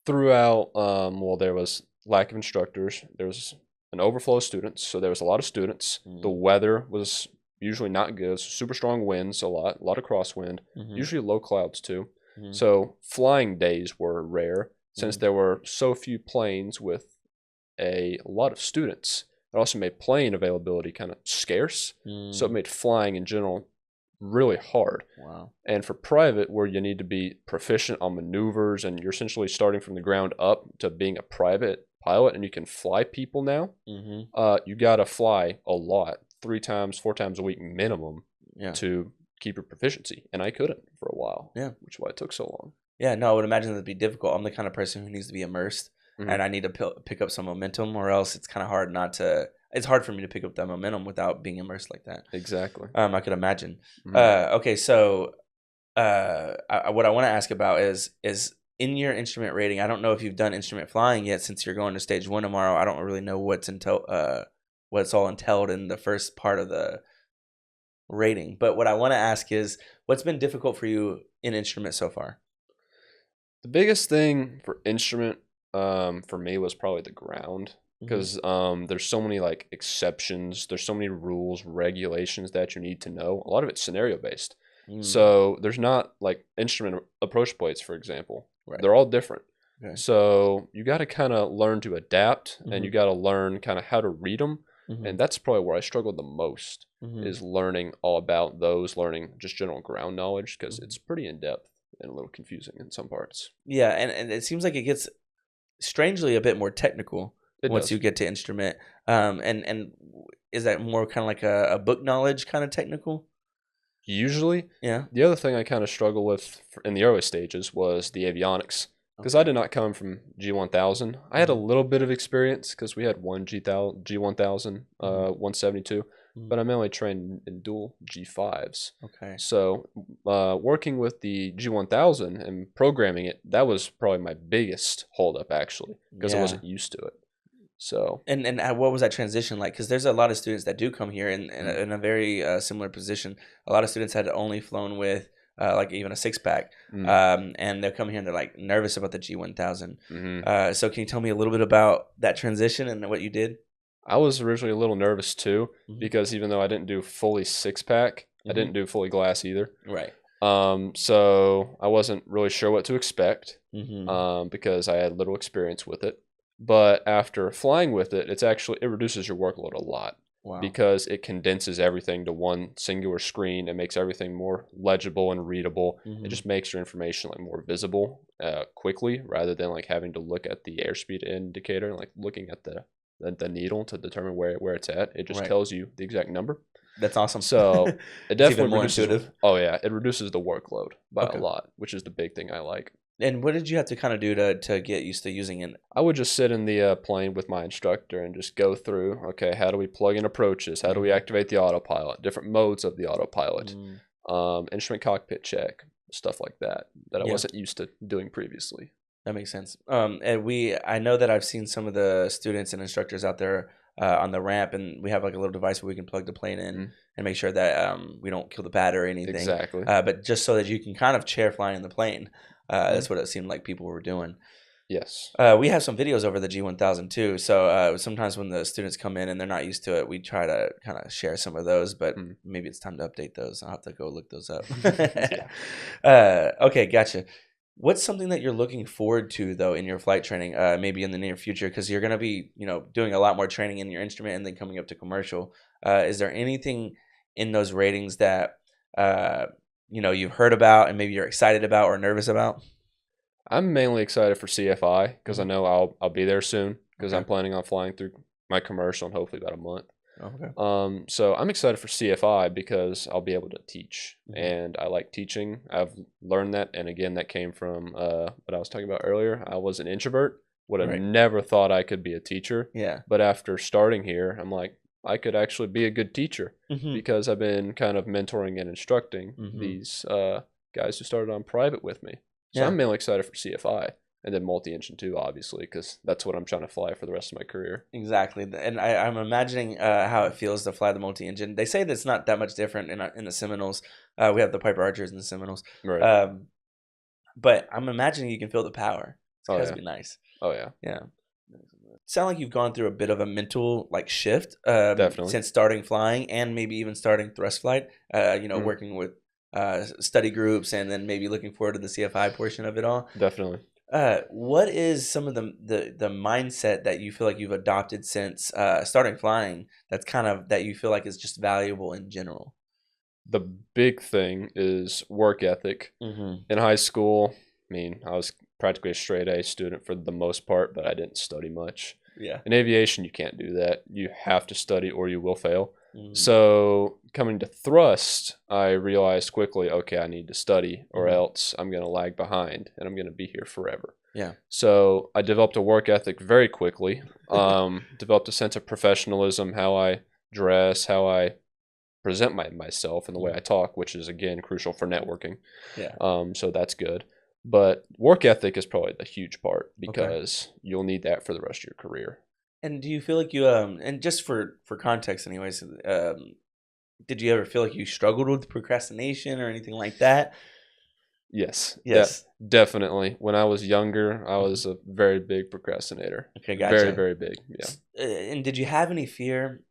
Speaker 2: throughout. Well, there was lack of instructors. There was an overflow of students, so there was a lot of students. The weather was usually not good. So super strong winds, a lot of crosswind.
Speaker 1: Mm-hmm.
Speaker 2: Usually low clouds too.
Speaker 1: Mm-hmm.
Speaker 2: So flying days were rare since
Speaker 1: Mm-hmm.
Speaker 2: there were so few planes with a lot of students. It also made plane availability kind of scarce, so it
Speaker 1: Mm.
Speaker 2: made flying in general really hard.
Speaker 1: Wow.
Speaker 2: And for private, where you need to be proficient on maneuvers and you're essentially starting from the ground up to being a private pilot and you can fly people now,
Speaker 1: Mm-hmm.
Speaker 2: you got to fly a lot, 3 times, 4 times a week minimum
Speaker 1: Yeah.
Speaker 2: to keep your proficiency. And I couldn't for a while,
Speaker 1: Yeah.
Speaker 2: which is why it took so long.
Speaker 1: Yeah. No, I would imagine that'd be difficult. I'm the kind of person who needs to be immersed,
Speaker 2: Hmm.
Speaker 1: and I need to pick up some momentum, or else it's kind of hard not to. It's hard for me to pick up that momentum without being immersed like that.
Speaker 2: Exactly.
Speaker 1: I could imagine.
Speaker 2: Hmm.
Speaker 1: Okay, so what I want to ask about is in your instrument rating. I don't know if you've done instrument flying yet, since you're going to stage 1 tomorrow. I don't really know what's all entailed in the first part of the rating. But what I want to ask is, what's been difficult for you in instrument so far?
Speaker 2: The biggest thing for instrument for me was probably the ground
Speaker 1: Mm-hmm.
Speaker 2: because there's so many like exceptions, there's so many rules, regulations that you need to know. A lot of it's scenario based.
Speaker 1: Mm,
Speaker 2: So there's not like instrument approach plates, for example.
Speaker 1: right.
Speaker 2: They're all different.
Speaker 1: Okay.
Speaker 2: So you got to kind of learn to adapt and you
Speaker 1: Mm-hmm.
Speaker 2: got to learn kind of how to read them.
Speaker 1: Mm-hmm.
Speaker 2: And that's probably where I struggled the most
Speaker 1: Mm-hmm.
Speaker 2: is learning all about those, learning just general ground knowledge because
Speaker 1: Mm-hmm.
Speaker 2: it's pretty in depth and a little confusing in some parts.
Speaker 1: Yeah, and it seems like it gets strangely a bit more technical
Speaker 2: It
Speaker 1: once you
Speaker 2: does.
Speaker 1: get to instrument. And is that more kind of like a book knowledge kind of technical?
Speaker 2: Usually,
Speaker 1: Yeah.
Speaker 2: the other thing I kind of struggle with in the early stages was the avionics because I
Speaker 1: Okay.
Speaker 2: did not come from G1000. I had a
Speaker 1: Mm-hmm.
Speaker 2: little bit of experience because we had one G1000,
Speaker 1: Mm-hmm.
Speaker 2: 172,
Speaker 1: Mm-hmm.
Speaker 2: but I mainly trained in dual G5s.
Speaker 1: Okay.
Speaker 2: So, working with the G1000 and programming it, that was probably my biggest holdup actually because I
Speaker 1: Yeah.
Speaker 2: wasn't used to it. So,
Speaker 1: And what was that transition like? Because there's a lot of students that do come here in
Speaker 2: mm,
Speaker 1: in a very similar position. A lot of students had only flown with like even a six pack,
Speaker 2: mm,
Speaker 1: and they'll come here and they're like nervous about the G1000.
Speaker 2: mm-hmm.
Speaker 1: So can you tell me a little bit about that transition and what you did?
Speaker 2: I was originally a little nervous too
Speaker 1: Mm-hmm.
Speaker 2: because even though I didn't do fully 6 pack, I
Speaker 1: Mm-hmm.
Speaker 2: didn't do fully glass either.
Speaker 1: Right.
Speaker 2: So I wasn't really sure what to expect
Speaker 1: Mm-hmm.
Speaker 2: because I had little experience with it. But after flying with it, it reduces your workload a lot
Speaker 1: Wow.
Speaker 2: because it condenses everything to one singular screen and makes everything more legible and readable. It
Speaker 1: Mm-hmm.
Speaker 2: just makes your information like more visible quickly rather than like having to look at the airspeed indicator, like looking at the needle to determine where it's at. It just
Speaker 1: Right.
Speaker 2: tells you the exact number.
Speaker 1: That's awesome.
Speaker 2: So it
Speaker 1: It's even
Speaker 2: definitely
Speaker 1: more
Speaker 2: reduces.
Speaker 1: intuitive.
Speaker 2: Oh yeah, it reduces the workload by a
Speaker 1: Okay.
Speaker 2: lot, which is the big thing I like.
Speaker 1: And what did you have to kind of do to get used to using it?
Speaker 2: I would just sit in the plane with my instructor and just go through. Okay, how do we plug in approaches? How do we
Speaker 1: Mm-hmm.
Speaker 2: activate the autopilot? Different modes of the autopilot.
Speaker 1: Mm.
Speaker 2: Instrument cockpit check, stuff like that I
Speaker 1: Yeah.
Speaker 2: wasn't used to doing previously.
Speaker 1: That makes sense. And I know that I've seen some of the students and instructors out there on the ramp, and we have like a little device where we can plug the plane in
Speaker 2: Mm,
Speaker 1: and make sure that we don't kill the pad or anything.
Speaker 2: exactly.
Speaker 1: But just so that you can kind of chair fly in the plane.
Speaker 2: Mm,
Speaker 1: That's what it seemed like people were doing.
Speaker 2: yes.
Speaker 1: We have some videos over the G1000 too. So sometimes when the students come in and they're not used to it, we try to kind of share some of those. But
Speaker 2: Mm.
Speaker 1: maybe it's time to update those. I'll have to go look those up.
Speaker 2: Yeah.
Speaker 1: Okay, gotcha. What's something that you're looking forward to though in your flight training, maybe in the near future, because you're going to be, doing a lot more training in your instrument and then coming up to commercial. Is there anything in those ratings that you've heard about and maybe you're excited about or nervous about?
Speaker 2: I'm mainly excited for CFI because I
Speaker 1: Mhm.
Speaker 2: know I'll be there soon because
Speaker 1: Okay.
Speaker 2: I'm planning on flying through my commercial in hopefully about a month.
Speaker 1: Okay.
Speaker 2: So I'm excited for CFI because I'll be able to teach,
Speaker 1: Hmm.
Speaker 2: and I like teaching. I've learned that, and again, that came from what I was talking about earlier. I was an introvert. Would have
Speaker 1: Right.
Speaker 2: never thought I could be a teacher,
Speaker 1: Yeah.
Speaker 2: but after starting here, I'm like, I could actually be a good teacher
Speaker 1: Hmm.
Speaker 2: because I've been kind of mentoring and instructing
Speaker 1: Hmm.
Speaker 2: these guys who started on private with me. So
Speaker 1: Yeah.
Speaker 2: I'm mainly excited for CFI and then multi-engine too, obviously, because that's what I'm trying to fly for the rest of my career.
Speaker 1: Exactly, and I'm imagining how it feels to fly the multi-engine. They say that it's not that much different in the Seminoles. We have the Piper Archers and the Seminoles,
Speaker 2: Right.
Speaker 1: um, but I'm imagining you can feel the power. It's
Speaker 2: Oh
Speaker 1: got to
Speaker 2: yeah.
Speaker 1: be nice.
Speaker 2: Oh yeah.
Speaker 1: Yeah, sound like you've gone through a bit of a mental like shift
Speaker 2: Definitely.
Speaker 1: since starting flying and maybe even starting thrust flight.
Speaker 2: Mhm.
Speaker 1: Working with study groups and then maybe looking forward to the CFI portion of it all.
Speaker 2: Definitely.
Speaker 1: What is some of the mindset that you feel like you've adopted since starting flying that's kind of that you feel like is just valuable in general?
Speaker 2: The big thing is work ethic.
Speaker 1: Mm-hmm.
Speaker 2: In high school, I mean, I was practically a straight A student for the most part, but I didn't study much.
Speaker 1: Yeah.
Speaker 2: In aviation, you can't do that. You have to study or you will fail.
Speaker 1: Mm-hmm.
Speaker 2: So, coming to thrust, I realized quickly, okay, I need to study or
Speaker 1: Mm-hmm.
Speaker 2: else I'm going to lag behind and I'm going to be here forever.
Speaker 1: Yeah.
Speaker 2: So, I developed a work ethic very quickly, developed a sense of professionalism, how I dress, how I present myself and the way
Speaker 1: Mhm.
Speaker 2: I talk, which is again crucial for networking.
Speaker 1: Yeah.
Speaker 2: So that's good. But work ethic is probably the huge part
Speaker 1: Okay.
Speaker 2: because you'll need that for the rest of your career.
Speaker 1: And do you feel like you and just for context anyways, did you ever feel like you struggled with procrastination or anything like that?
Speaker 2: Yes,
Speaker 1: Yes.
Speaker 2: definitely. When I was younger, I
Speaker 1: Mhm.
Speaker 2: was a very big procrastinator.
Speaker 1: Okay,
Speaker 2: Very,
Speaker 1: gotcha.
Speaker 2: very big. Yeah.
Speaker 1: And did you have any fear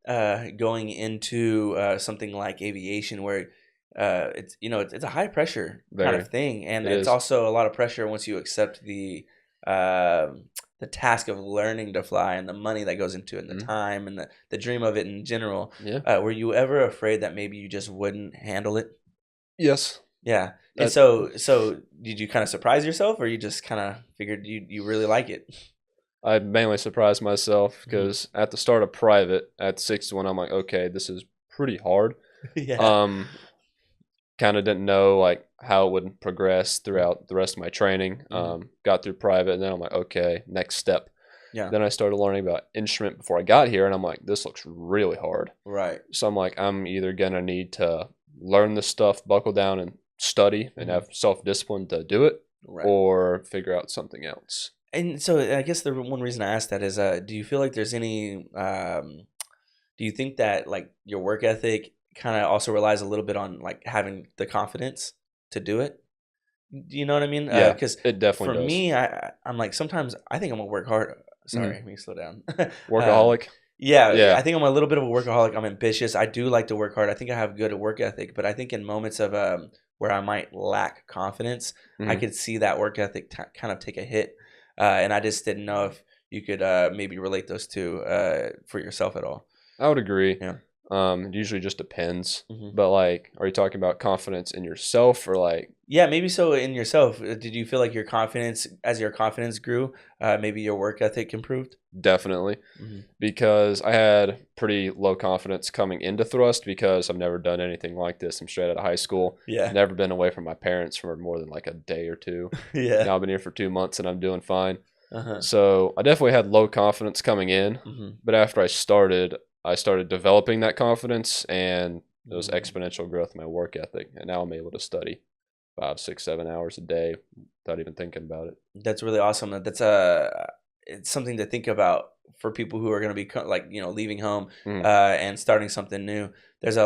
Speaker 1: going into something like aviation, where it's a high pressure kind of
Speaker 2: Very.
Speaker 1: thing, and
Speaker 2: It
Speaker 1: it's
Speaker 2: is.
Speaker 1: also a lot of pressure once you accept the task of learning to fly and the money that goes into it and the
Speaker 2: Mhm.
Speaker 1: time and the dream of it in general.
Speaker 2: Yeah.
Speaker 1: Were you ever afraid that maybe you just wouldn't handle it?
Speaker 2: Yes.
Speaker 1: Yeah. And
Speaker 2: That
Speaker 1: so did you kind of surprise yourself, or you just kind of figured you really like it?
Speaker 2: I mainly surprised myself
Speaker 1: Mhm.
Speaker 2: because at the start of private at 61, I'm like, okay, this is pretty hard.
Speaker 1: Yeah.
Speaker 2: Um, Kind of didn't know like how it would progress throughout the rest of my training.
Speaker 1: Hmm.
Speaker 2: Got through private, and then I'm like, okay, next step.
Speaker 1: Yeah.
Speaker 2: Then I started learning about instrument before I got here, and I'm like, this looks really hard.
Speaker 1: Right.
Speaker 2: So I'm like, I'm either gonna need to learn this stuff, buckle down and study, and
Speaker 1: Hmm.
Speaker 2: have self discipline to do it,
Speaker 1: Right.
Speaker 2: or figure out something else.
Speaker 1: And so I guess the one reason I asked that is, do you feel like there's any, do you think that like your work ethic kind of also relies a little bit on like having the confidence to do it? Do you know what I mean?
Speaker 2: Yeah,
Speaker 1: Because
Speaker 2: it definitely
Speaker 1: for
Speaker 2: does.
Speaker 1: me, I'm like sometimes I think I'm gonna work hard. Sorry,
Speaker 2: Hmm.
Speaker 1: let me slow down. um,
Speaker 2: Workaholic.
Speaker 1: yeah, I
Speaker 2: Yeah.
Speaker 1: think I'm a little bit of a workaholic. I'm ambitious. I do like to work hard. I think I have good work ethic, but I think in moments of where I might lack confidence, I
Speaker 2: Hmm.
Speaker 1: could see that work ethic kind of take a hit, and I just didn't know if you could maybe relate those two for yourself at all.
Speaker 2: I would agree.
Speaker 1: Yeah.
Speaker 2: It usually just depends.
Speaker 1: Hmm.
Speaker 2: But like, are you talking about confidence in yourself or like
Speaker 1: Yeah, maybe so in yourself. Did you feel like your confidence, as your confidence grew, maybe your work ethic improved?
Speaker 2: definitely?
Speaker 1: Hmm.
Speaker 2: Because I had pretty low confidence coming into thrust because I've never done anything like this. I'm straight out of high school,
Speaker 1: Yeah.
Speaker 2: never been away from my parents for more than like a day or two.
Speaker 1: Yeah.
Speaker 2: Now I've been here for 2 months and I'm doing fine.
Speaker 1: Uh-huh.
Speaker 2: So I definitely had low confidence coming in,
Speaker 1: Hmm.
Speaker 2: but after I started developing that confidence and it was
Speaker 1: Hmm.
Speaker 2: exponential growth in my work ethic. And now I'm able to study 5, 6, 7 hours a day without even thinking about it.
Speaker 1: That's really awesome. That's it's something to think about for people who are going to be like, leaving home
Speaker 2: Mm.
Speaker 1: and starting something new. There's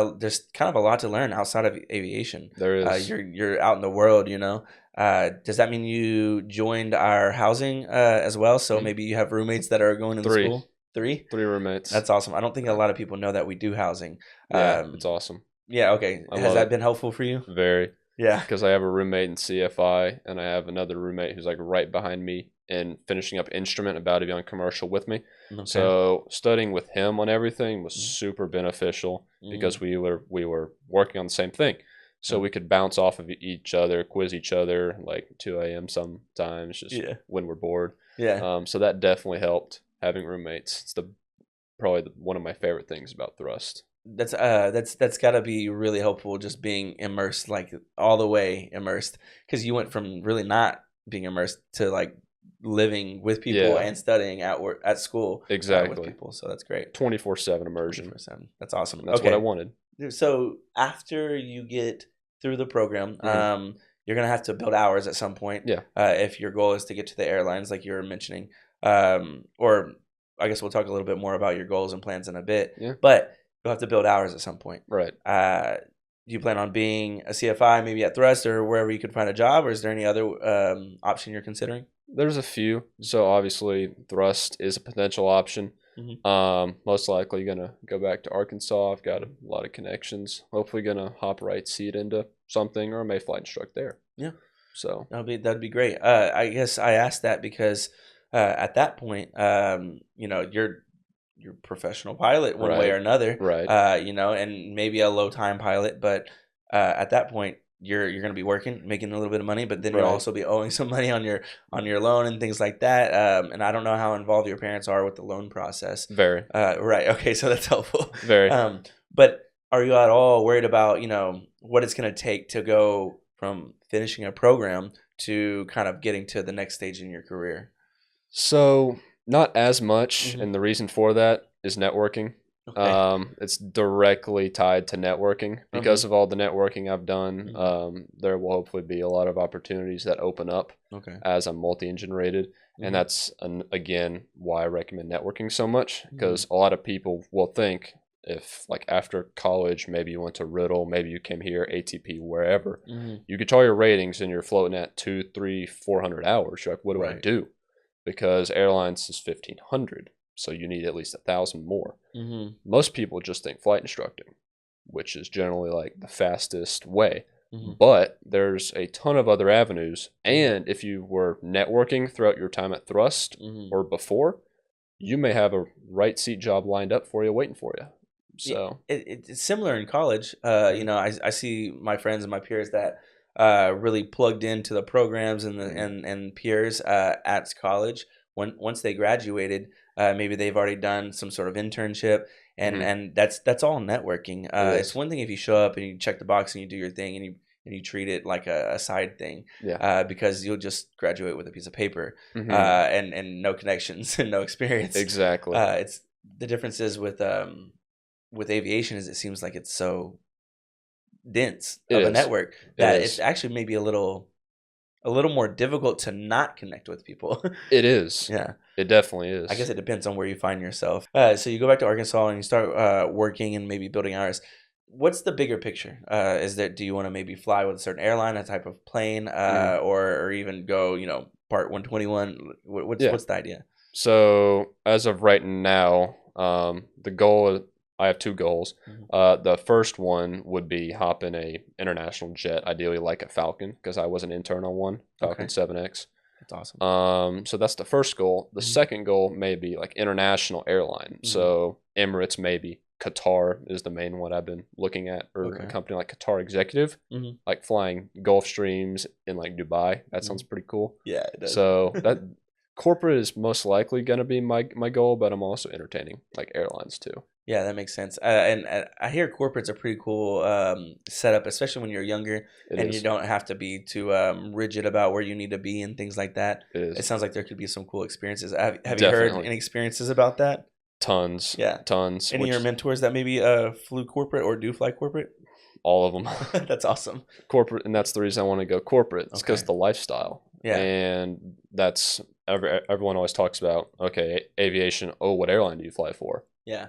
Speaker 1: kind of a lot to learn outside of aviation.
Speaker 2: There is
Speaker 1: You're out in the world, you know. Does that mean you joined our housing as well? So maybe you have roommates that are going to the
Speaker 2: three
Speaker 1: school? Three?
Speaker 2: roommates.
Speaker 1: That's awesome. I don't think a lot of people know that we do housing.
Speaker 2: Yeah, it's awesome.
Speaker 1: Yeah, okay.
Speaker 2: I
Speaker 1: Has
Speaker 2: love
Speaker 1: that
Speaker 2: it.
Speaker 1: been helpful for you?
Speaker 2: Very.
Speaker 1: Yeah.
Speaker 2: Because I have a roommate in CFI, and I have another roommate who's like right behind me and finishing up instrument, about to be on commercial with me.
Speaker 1: Okay.
Speaker 2: So studying with him on everything was super beneficial because we were working on the same thing. So we could bounce off of each other, quiz each other, like 2 a.m. sometimes, just when we're bored.
Speaker 1: Yeah.
Speaker 2: So that definitely helped, having roommates. It's probably one of my favorite things about Thrust.
Speaker 1: That's got to be really helpful, just being immersed, like all the way immersed, because you went from really not being immersed to like living with people and studying at school with people. So that's great.
Speaker 2: 24/7 immersion.
Speaker 1: 24/7. That's awesome.
Speaker 2: That's what I wanted.
Speaker 1: So after you get through the program, you're gonna have to build hours at some point.
Speaker 2: Yeah.
Speaker 1: If your goal is to get to the airlines, like you were mentioning, or I guess we'll talk a little bit more about your goals and plans in a bit.
Speaker 2: Yeah.
Speaker 1: But you'll have to build hours at some point.
Speaker 2: Right.
Speaker 1: Do you plan on being a CFI, maybe at Thrust or wherever you could find a job, or is there any other option you're considering?
Speaker 2: There's a few. So obviously, Thrust is a potential option. Most likely gonna go back to Arkansas. I've got a lot of connections. Hopefully, gonna hop right seat into something, or I may flight instruct there.
Speaker 1: Yeah.
Speaker 2: So
Speaker 1: that'd be great. I guess I asked that because at that point, you're a professional pilot one way or another,
Speaker 2: right?
Speaker 1: And maybe a low time pilot, but at that point you're going to be working, making a little bit of money, but then you'll also be owing some money on your loan and things like that. And I don't know how involved your parents are with the loan process.
Speaker 2: Very.
Speaker 1: Right. Okay. So that's helpful.
Speaker 2: Very.
Speaker 1: But are you at all worried about what it's going to take to go from finishing a program to kind of getting to the next stage in your career?
Speaker 2: So not as much, and the reason for that is networking.
Speaker 1: Okay.
Speaker 2: It's directly tied to networking because of all the networking I've done. There will hopefully be a lot of opportunities that open up as I'm multi-engine rated, and that's again why I recommend networking so much, because a lot of people will think, if like after college, maybe you went to Riddle, maybe you came here, ATP, wherever, you get all your ratings and you're floating at 200, 300, 400 hours. You're like, what do I do? Because airlines is 1,500, so you need at least 1,000 more. Most people just think flight instructing, which is generally like the fastest way. But there's a ton of other avenues, and if you were networking throughout your time at Thrust or before, you may have a right seat job lined up for you, waiting for you. So
Speaker 1: it's similar in college. I see my friends and my peers that really plugged into the programs and and peers at college. Once they graduated, maybe they've already done some sort of internship, and that's all networking. It's one thing if you show up and you check the box and you do your thing and you treat it like a side thing, because you'll just graduate with a piece of paper and no connections and no experience.
Speaker 2: Exactly.
Speaker 1: It's the difference is with aviation is it seems like it's so dense of a network that it's actually maybe a little more difficult to not connect with people.
Speaker 2: It is.
Speaker 1: Yeah.
Speaker 2: It definitely is.
Speaker 1: I guess it depends on where you find yourself. So you go back to Arkansas and you start working and maybe building hours. What's the bigger picture? Do you want to maybe fly with a certain airline, a type of plane, or even go, Part 121? What's the idea?
Speaker 2: So as of right now, the goal, I have two goals. The first one would be hop in a international jet, ideally like a Falcon, because I was an intern on one, Falcon 7X.
Speaker 1: That's awesome.
Speaker 2: So that's the first goal. The second goal may be like international airline. So Emirates, maybe. Qatar is the main one I've been looking at, or a company like Qatar Executive, like flying Gulf Streams in like Dubai. That sounds pretty cool.
Speaker 1: Yeah, it does.
Speaker 2: So that corporate is most likely going to be my goal, but I'm also entertaining like airlines too.
Speaker 1: Yeah, that makes sense. And I hear corporate's a pretty cool setup, especially when you're younger you don't have to be too rigid about where you need to be and things like that. It sounds like there could be some cool experiences. Have you heard any experiences about that?
Speaker 2: Tons.
Speaker 1: Yeah.
Speaker 2: Tons.
Speaker 1: Any of your mentors that maybe flew corporate or do fly corporate?
Speaker 2: All of them.
Speaker 1: That's awesome.
Speaker 2: Corporate, and that's the reason I want to go corporate. It's because the lifestyle.
Speaker 1: Yeah.
Speaker 2: And that's everyone always talks about, okay, aviation. Oh, what airline do you fly for?
Speaker 1: Yeah.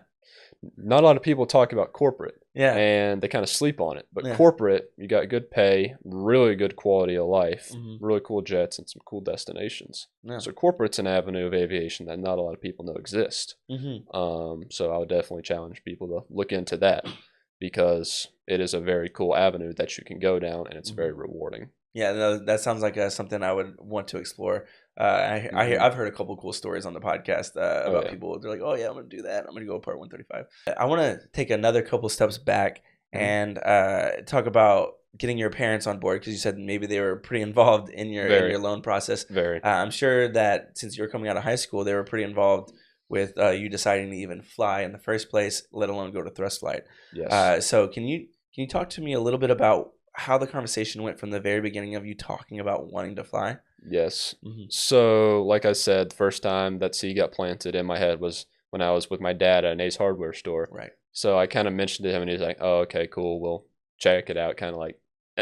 Speaker 2: Not a lot of people talk about corporate,
Speaker 1: Yeah.
Speaker 2: and they kind of sleep on it. But
Speaker 1: Yeah.
Speaker 2: corporate, you got good pay, really good quality of life,
Speaker 1: Mm-hmm.
Speaker 2: really cool jets, and some cool destinations.
Speaker 1: Yeah.
Speaker 2: So corporate's an avenue of aviation that not a lot of people know exists.
Speaker 1: Mm-hmm.
Speaker 2: So I would definitely challenge people to look into that because it is a very cool avenue that you can go down, and it's
Speaker 1: Mm-hmm.
Speaker 2: very rewarding.
Speaker 1: Yeah, no, that sounds like something I would want to explore.
Speaker 2: Mm-hmm.
Speaker 1: I've heard a couple cool stories on the podcast
Speaker 2: Oh
Speaker 1: about
Speaker 2: yeah.
Speaker 1: people. They're like, "Oh yeah, I'm gonna do that. I'm gonna go part 135." I want to take another couple steps back
Speaker 2: Mm-hmm.
Speaker 1: and talk about getting your parents on board because you said maybe they were pretty involved in
Speaker 2: Very,
Speaker 1: your loan process.
Speaker 2: very.
Speaker 1: I'm sure that since you were coming out of high school, they were pretty involved with you deciding to even fly in the first place, let alone go to thrust flight.
Speaker 2: Yes.
Speaker 1: So can you talk to me a little bit about how the conversation went from the very beginning of you talking about wanting to fly?
Speaker 2: Yes.
Speaker 1: Hmm.
Speaker 2: So, like I said, the first time that seed got planted in my head was when I was with my dad at an Ace Hardware store.
Speaker 1: Right.
Speaker 2: So I kind of mentioned to him, and he's like, "Oh, okay, cool. We'll check it out." Kind of like,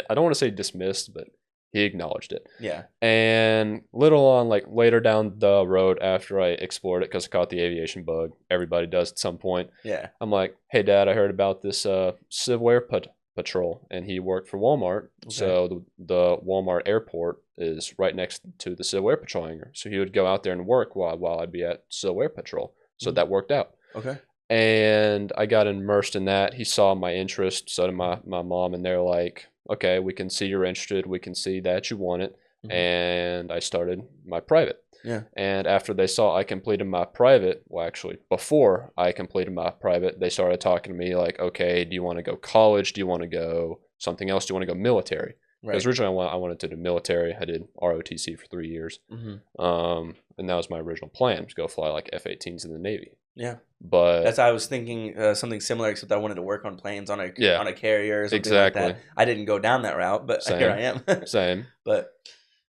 Speaker 2: I don't want to say dismissed, but he acknowledged it.
Speaker 1: Yeah.
Speaker 2: And little on, like later down the road after I explored it, because I caught the aviation bug, everybody does at some point.
Speaker 1: Yeah.
Speaker 2: I'm like, "Hey, Dad, I heard about this Civil Air Patrol," and he worked for Walmart.
Speaker 1: Okay.
Speaker 2: So the Walmart airport is right next to the Civil Air Patrol hangar. So he would go out there and work while I'd be at Civil Air Patrol. So
Speaker 1: Mhm.
Speaker 2: that worked out.
Speaker 1: Okay.
Speaker 2: And I got immersed in that. He saw my interest, so did my mom, and they're like, okay, we can see you're interested. We can see that you want it.
Speaker 1: Hmm.
Speaker 2: And I started my private.
Speaker 1: Yeah.
Speaker 2: And after they saw I completed my private, well, actually, before I completed my private, they started talking to me like, okay, do you want to go college? Do you want to go something else? Do you want to go military? Because
Speaker 1: Right.
Speaker 2: originally I wanted to do military. I did ROTC for 3 years.
Speaker 1: Hmm.
Speaker 2: And that was my original plan, to go fly like F-18s in the Navy.
Speaker 1: Yeah.
Speaker 2: But
Speaker 1: That's I was thinking something similar, except I wanted to work on planes
Speaker 2: yeah,
Speaker 1: on a carrier or something like
Speaker 2: exactly.
Speaker 1: that. I didn't go down that route, but here I
Speaker 2: Same,
Speaker 1: am.
Speaker 2: same.
Speaker 1: but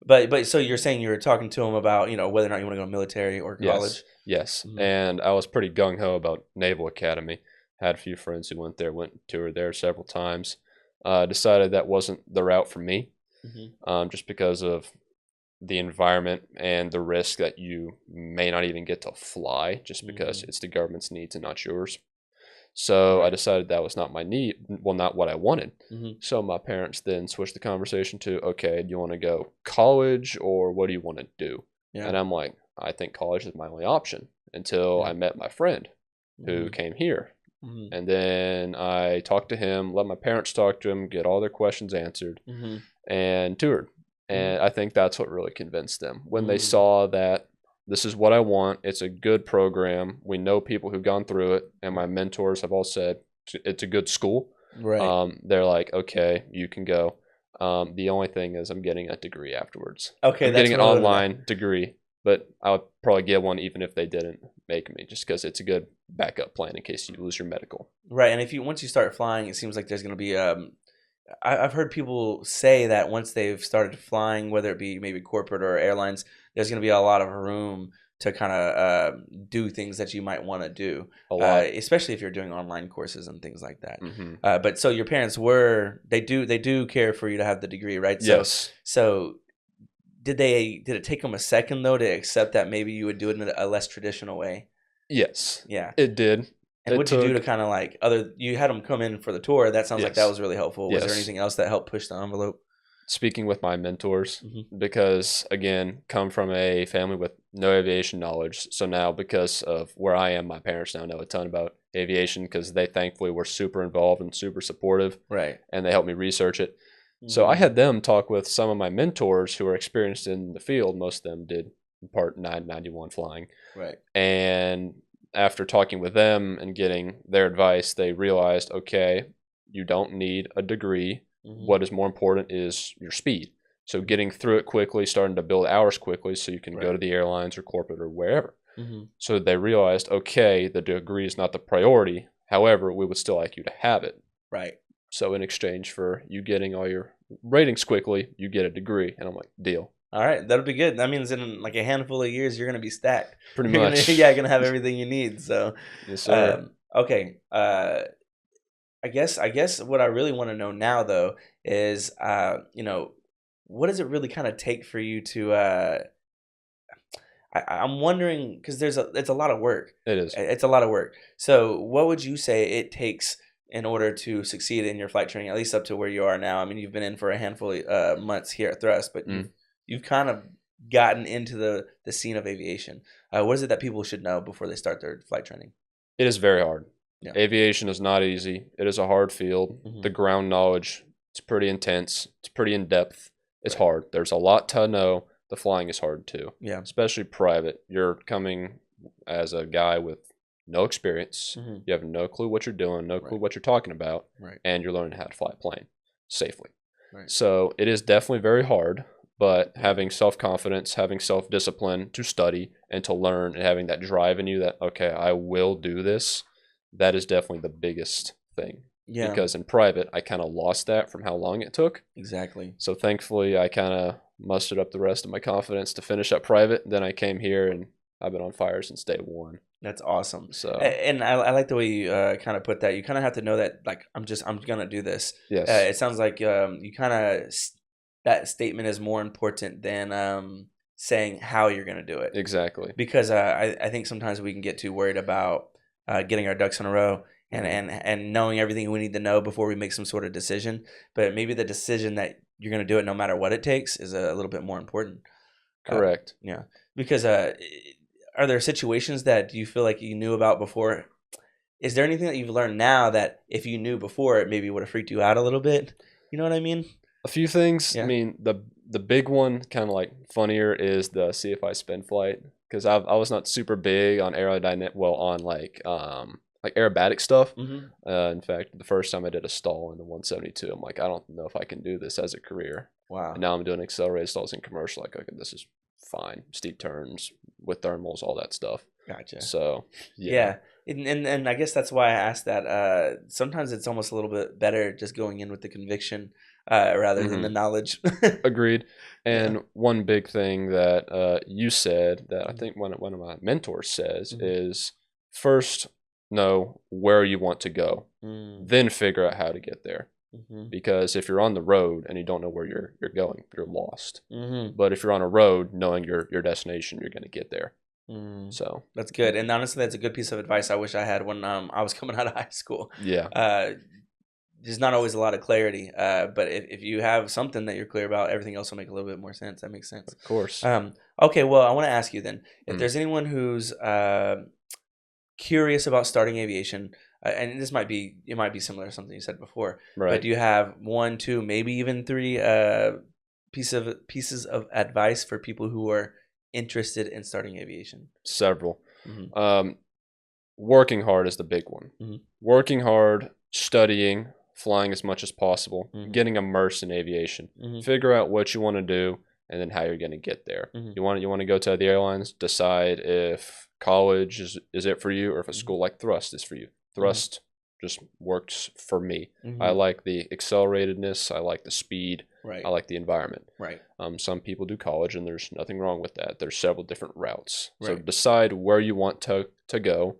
Speaker 1: but so you're saying you were talking to him about whether or not you want to go military or
Speaker 2: Yes,
Speaker 1: college.
Speaker 2: yes.
Speaker 1: Hmm.
Speaker 2: And I was pretty gung ho about Naval Academy. Had a few friends who went there, went toured there several times. Decided that wasn't the route for me,
Speaker 1: Hmm.
Speaker 2: just because of the environment and the risk that you may not even get to fly, just because
Speaker 1: Hmm.
Speaker 2: it's the government's needs and not yours. So I
Speaker 1: Right.
Speaker 2: decided that was not my need, well, not what I wanted.
Speaker 1: Hmm.
Speaker 2: So my parents then switched the conversation to, okay, do you want to go college or what do you want to do?
Speaker 1: Yeah.
Speaker 2: And I'm like, I think college is my only option until
Speaker 1: Yeah.
Speaker 2: I met my friend who
Speaker 1: Hmm.
Speaker 2: came here.
Speaker 1: Hmm.
Speaker 2: And then I talked to him, let my parents talk to him, get all their questions answered,
Speaker 1: Hmm.
Speaker 2: and toured.
Speaker 1: Hmm.
Speaker 2: And I think that's what really convinced them when they
Speaker 1: Hmm.
Speaker 2: saw that this is what I want. It's a good program. We know people who've gone through it, and my mentors have all said it's a good school.
Speaker 1: Right.
Speaker 2: They're like, okay, you can go. The only thing is, I'm getting a degree afterwards.
Speaker 1: Okay,
Speaker 2: I'm
Speaker 1: that's
Speaker 2: getting an
Speaker 1: what I wanted
Speaker 2: online degree, but I would probably get one even if they didn't make me, just because it's a good backup plan in case you lose your medical.
Speaker 1: Right, and if you once you start flying, it seems like there's going to be I've heard people say that once they've started flying, whether it be maybe corporate or airlines, there's going to be a lot of room to kind of do things that you might want to do,
Speaker 2: A lot.
Speaker 1: especially if you're doing online courses and things like that.
Speaker 2: Hmm.
Speaker 1: But so your parents were they do care for you to have the degree, right? So
Speaker 2: Yes.
Speaker 1: so did it take them a second though to accept that maybe you would do it in a less traditional way?
Speaker 2: Yes.
Speaker 1: Yeah.
Speaker 2: It did.
Speaker 1: And
Speaker 2: It
Speaker 1: what'd you do to
Speaker 2: took.
Speaker 1: kind of like you had them come in for the tour. That sounds like that
Speaker 2: Yes.
Speaker 1: was really helpful. Was there
Speaker 2: Yes.
Speaker 1: anything else that helped push the envelope?
Speaker 2: Speaking with my mentors,
Speaker 1: Hmm.
Speaker 2: because again, come from a family with no aviation knowledge. So now, because of where I am, my parents now know a ton about aviation because they thankfully were super involved and super supportive,
Speaker 1: Right.
Speaker 2: and they helped me research it. So I
Speaker 1: Hmm.
Speaker 2: had them talk with some of my mentors who are experienced in the field. Most of them did Part 991 flying.
Speaker 1: Right.
Speaker 2: And after talking with them and getting their advice, they realized, okay, you don't need a degree.
Speaker 1: Hmm.
Speaker 2: What is more important is your speed. So getting through it quickly, starting to build hours quickly so you can go
Speaker 1: Right.
Speaker 2: to the airlines or corporate or wherever.
Speaker 1: Hmm.
Speaker 2: So they realized, okay, the degree is not the priority. However, we would still like you to have it.
Speaker 1: Right.
Speaker 2: So in exchange for you getting all your ratings quickly, you get a degree. And I'm like, deal.
Speaker 1: All right, that'll be good. That means in like a handful of years, you're gonna be stacked.
Speaker 2: Pretty
Speaker 1: You're gonna
Speaker 2: much.
Speaker 1: yeah, gonna have everything you need. So,
Speaker 2: Yes, sir.
Speaker 1: okay. I guess what I really want to know now though is what does it really kind of take for you to I'm wondering because it's a lot of work.
Speaker 2: It is.
Speaker 1: It's a lot of work. So what would you say it takes in order to succeed in your flight training, at least up to where you are now? I mean, you've been in for a handful of months here at Thrust, but
Speaker 2: Mm.
Speaker 1: you've kind of gotten into the scene of aviation. What is it that people should know before they start their flight training?
Speaker 2: It is very hard.
Speaker 1: Yeah.
Speaker 2: Aviation is not easy. It is a hard field. The ground knowledge, it's pretty intense. It's pretty in depth. It's hard. There's a lot to know. The flying is hard too.
Speaker 1: Yeah.
Speaker 2: Especially private. You're coming as a guy with no experience. You have no clue what you're doing, no clue what you're talking about, and you're learning how to fly a plane safely. So it is definitely very hard, but having self-confidence, having self-discipline to study and to learn, and having that drive in you that, okay, I will do this, that is definitely the biggest thing.
Speaker 1: Yeah.
Speaker 2: Because in private, I kind of lost that from how long it took.
Speaker 1: Exactly.
Speaker 2: So thankfully, I kind of mustered up the rest of my confidence to finish up private. Then I came here, and I've been on fire since day one.
Speaker 1: That's awesome.
Speaker 2: So,
Speaker 1: and I like the way you kind of put that. You kind of have to know that, like, I'm gonna do this.
Speaker 2: yes,
Speaker 1: It sounds like you kind of that statement is more important than saying how you're gonna do it.
Speaker 2: exactly.
Speaker 1: Because I think sometimes we can get too worried about getting our ducks in a row and knowing everything we need to know before we make some sort of decision. But maybe the decision that you're gonna do it no matter what it takes is a little bit more important.
Speaker 2: Correct.
Speaker 1: Yeah, because are there situations that you feel like you knew about before? Is there anything that you've learned now that if you knew before, it maybe would have freaked you out a little bit? You know what I mean?
Speaker 2: A few things.
Speaker 1: Yeah.
Speaker 2: I mean, the big one, kind of like funnier, is the CFI spin flight, because I was not super big on aerodynamic, well, on like aerobatic stuff. In fact, the first time I did a stall in the 172, I'm like, I don't know if I can do this as a career.
Speaker 1: Wow.
Speaker 2: And now I'm doing accelerated stalls in commercial. Like, okay, this is fine. Steep turns with thermals, all that stuff.
Speaker 1: Gotcha.
Speaker 2: So
Speaker 1: yeah. And I guess that's why I asked that. Sometimes it's almost a little bit better just going in with the conviction rather than the knowledge.
Speaker 2: Agreed. And one big thing that you said that I think one of my mentors says is first know where you want to go, then figure out how to get there. Because if you're on the road and you don't know where you're going, you're lost. But if you're on a road, knowing your destination, you're going to get there. So
Speaker 1: that's good, and honestly, that's a good piece of advice. I wish I had when I was coming out of high school.
Speaker 2: Yeah,
Speaker 1: there's not always a lot of clarity, but if you have something that you're clear about, everything else will make a little bit more sense. That makes sense.
Speaker 2: Of course.
Speaker 1: Okay, well, I want to ask you then, if there's anyone who's curious about starting aviation, and it might be similar to something you said before, but do you have 1, 2, maybe even 3 pieces of advice for people who are interested in starting aviation?
Speaker 2: Several. Working hard is the big one. Working hard, studying, flying as much as possible, getting immersed in aviation. Figure out what you want to do and then how you're going to get there. You want to go to the airlines, decide if college is it for you or if a school like Thrust is for you. Thrust just works for me. I like the acceleratedness, I like the speed, I like the environment. Some people do college and there's nothing wrong with that. There's several different routes. So decide where you want to go.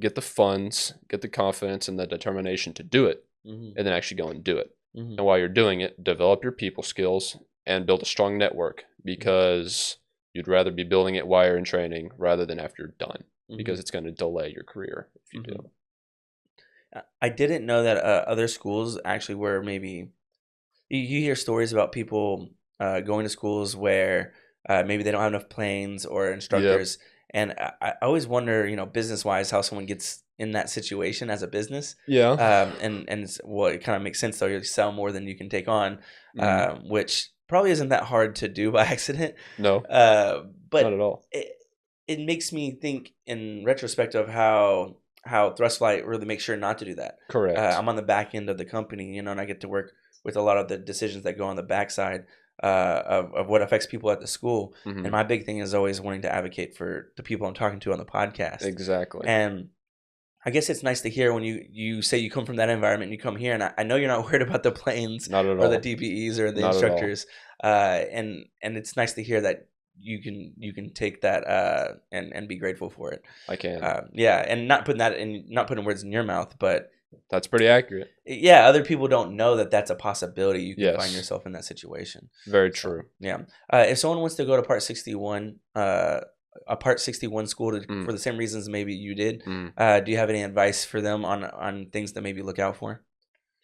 Speaker 2: Get the funds, get the confidence and the determination to do it, and then actually go and do it. And while you're doing it, develop your people skills and build a strong network, because you'd rather be building it while you're in training rather than after you're done, because it's going to delay your career if you do.
Speaker 1: I didn't know that other schools actually were maybe. You hear stories about people going to schools where maybe they don't have enough planes or instructors. And I always wonder, business-wise, how someone gets in that situation as a business. And it kind of makes sense, though. You sell more than you can take on, which probably isn't that hard to do by accident.
Speaker 2: No,
Speaker 1: but
Speaker 2: not at all.
Speaker 1: It makes me think in retrospect of how Thrust Flight really makes sure not to do that.
Speaker 2: Correct.
Speaker 1: I'm on the back end of the company, and I get to work with a lot of the decisions that go on the backside of what affects people at the school. And my big thing is always wanting to advocate for the people I'm talking to on the podcast.
Speaker 2: Exactly.
Speaker 1: And I guess it's nice to hear when you say you come from that environment and you come here, and I know you're not worried about the planes or the DPEs or the
Speaker 2: not
Speaker 1: instructors. And it's nice to hear that you can take that and be grateful for it.
Speaker 2: I can.
Speaker 1: And not putting words in your mouth, but
Speaker 2: That's pretty accurate.
Speaker 1: Yeah, other people don't know that that's a possibility. You can find
Speaker 2: Yes,
Speaker 1: yourself in that situation.
Speaker 2: very
Speaker 1: So
Speaker 2: true.
Speaker 1: yeah, if someone wants to go to Part 61, a Part 61 school
Speaker 2: Mm,
Speaker 1: for the same reasons maybe you did,
Speaker 2: mm.
Speaker 1: do you have any advice for them on things to maybe look out for?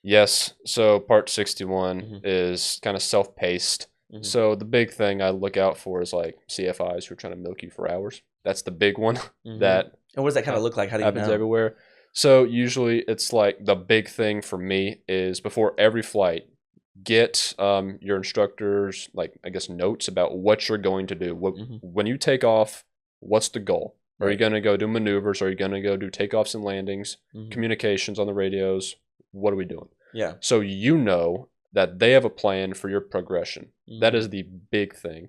Speaker 2: Yes. So Part 61
Speaker 1: Hmm.
Speaker 2: is kind of self-paced.
Speaker 1: Hmm.
Speaker 2: So the big thing I look out for is like CFIs who are trying to milk you for hours. That's the big one
Speaker 1: Hmm.
Speaker 2: that
Speaker 1: And what does that kind of
Speaker 2: hap-
Speaker 1: look like? How do you
Speaker 2: happens
Speaker 1: know?
Speaker 2: everywhere. So usually it's like the big thing for me is before every flight, get your instructors like I guess notes about what you're going to do. What
Speaker 1: Hmm.
Speaker 2: when you take off, what's the goal? Are you
Speaker 1: Right.
Speaker 2: going to go do maneuvers? Are you going to go do takeoffs and landings?
Speaker 1: Hmm.
Speaker 2: Communications on the radios? What are we doing?
Speaker 1: Yeah.
Speaker 2: So you know that they have a plan for your progression. That
Speaker 1: Hmm.
Speaker 2: is the big thing.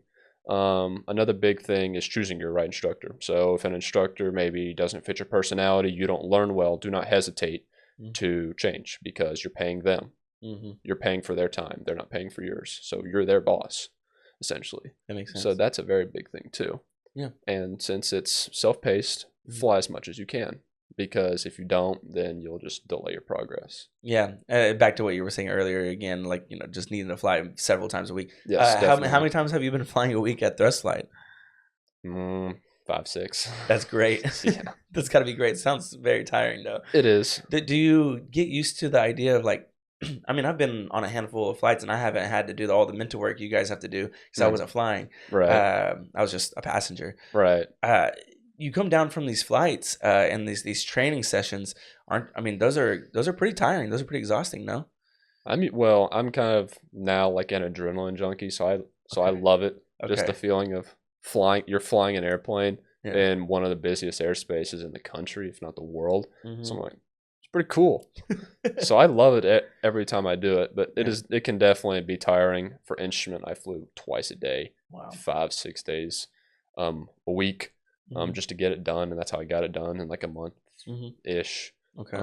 Speaker 2: Another big thing is choosing your right instructor. So if an instructor maybe doesn't fit your personality, you don't learn well, do not hesitate to change because you're paying them.
Speaker 1: Hmm.
Speaker 2: You're paying for their time. They're not paying for yours. So you're their boss, essentially.
Speaker 1: That makes
Speaker 2: So
Speaker 1: sense.
Speaker 2: that's a very big thing too.
Speaker 1: Yeah.
Speaker 2: And since it's self-paced,
Speaker 1: Mhm.
Speaker 2: fly as much as you can because if you don't, then you'll just delay your progress.
Speaker 1: Yeah, back to what you were saying earlier again, like just needing to fly several times a week.
Speaker 2: Yes,
Speaker 1: How
Speaker 2: definitely.
Speaker 1: many times have you been flying a week at Thrust Flight?
Speaker 2: Mm, 5, 6.
Speaker 1: That's great.
Speaker 2: Yeah,
Speaker 1: That's got to be great. Sounds very tiring though.
Speaker 2: it is.
Speaker 1: Do you get used to the idea of like, I mean, I've been on a handful of flights and I haven't had to do all the mental work you guys have to do because I
Speaker 2: Mm,
Speaker 1: wasn't flying.
Speaker 2: right,
Speaker 1: I was just a passenger.
Speaker 2: right.
Speaker 1: Uh, you come down from these flights and these training sessions aren't. I mean, those are pretty tiring. Those are pretty exhausting. No.
Speaker 2: I mean, well, I'm kind of now like an adrenaline junkie, so I
Speaker 1: Okay.
Speaker 2: love it. Just the
Speaker 1: Okay.
Speaker 2: feeling of flying. You're flying an airplane
Speaker 1: Yeah.
Speaker 2: in one of the busiest airspaces in the country, if not the world. So I'm
Speaker 1: Hmm.
Speaker 2: like, it's pretty cool. So I love it every time I do it, but
Speaker 1: Yeah.
Speaker 2: it can definitely be tiring. For instrument, I flew twice a day,
Speaker 1: Wow.
Speaker 2: 5, 6 days, a week,
Speaker 1: Hmm.
Speaker 2: just to get it done, and that's how I got it done in like a month
Speaker 1: Hmm.
Speaker 2: ish.
Speaker 1: Okay.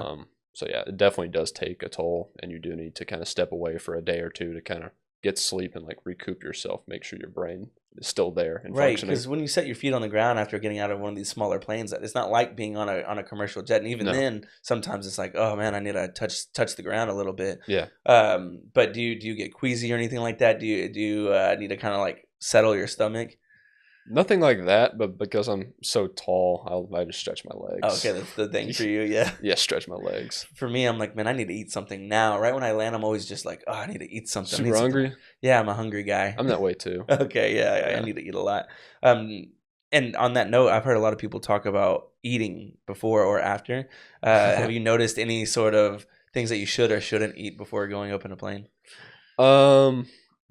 Speaker 2: So yeah, it definitely does take a toll, and you do need to kind of step away for a day or two to kind of get sleep and like recoup yourself, make sure your brain is still there and
Speaker 1: Right,
Speaker 2: functioning.
Speaker 1: because when you set your feet on the ground after getting out of one of these smaller planes, it's not like being on a commercial jet. And even
Speaker 2: No,
Speaker 1: then, sometimes it's like, oh man, I need to touch the ground a little bit.
Speaker 2: yeah.
Speaker 1: But do you get queasy or anything like that? Do you need to kind of like settle your stomach?
Speaker 2: Nothing like that, but because I'm so tall, I just stretch my
Speaker 1: Oh,
Speaker 2: legs.
Speaker 1: okay, that's the thing for you, yeah.
Speaker 2: Yeah, stretch my legs.
Speaker 1: For me, I'm like, man, I need to eat something now. Right when I land, I'm always just like, oh, I need to eat something. I need
Speaker 2: Super
Speaker 1: something.
Speaker 2: hungry.
Speaker 1: Yeah, I'm a hungry guy.
Speaker 2: I'm that way too.
Speaker 1: Okay, yeah, I
Speaker 2: Yeah.
Speaker 1: need to eat a lot. Um, and on that note, I've heard a lot of people talk about eating before or after. Have you noticed any sort of things that you should or shouldn't eat before going up in a plane?
Speaker 2: um,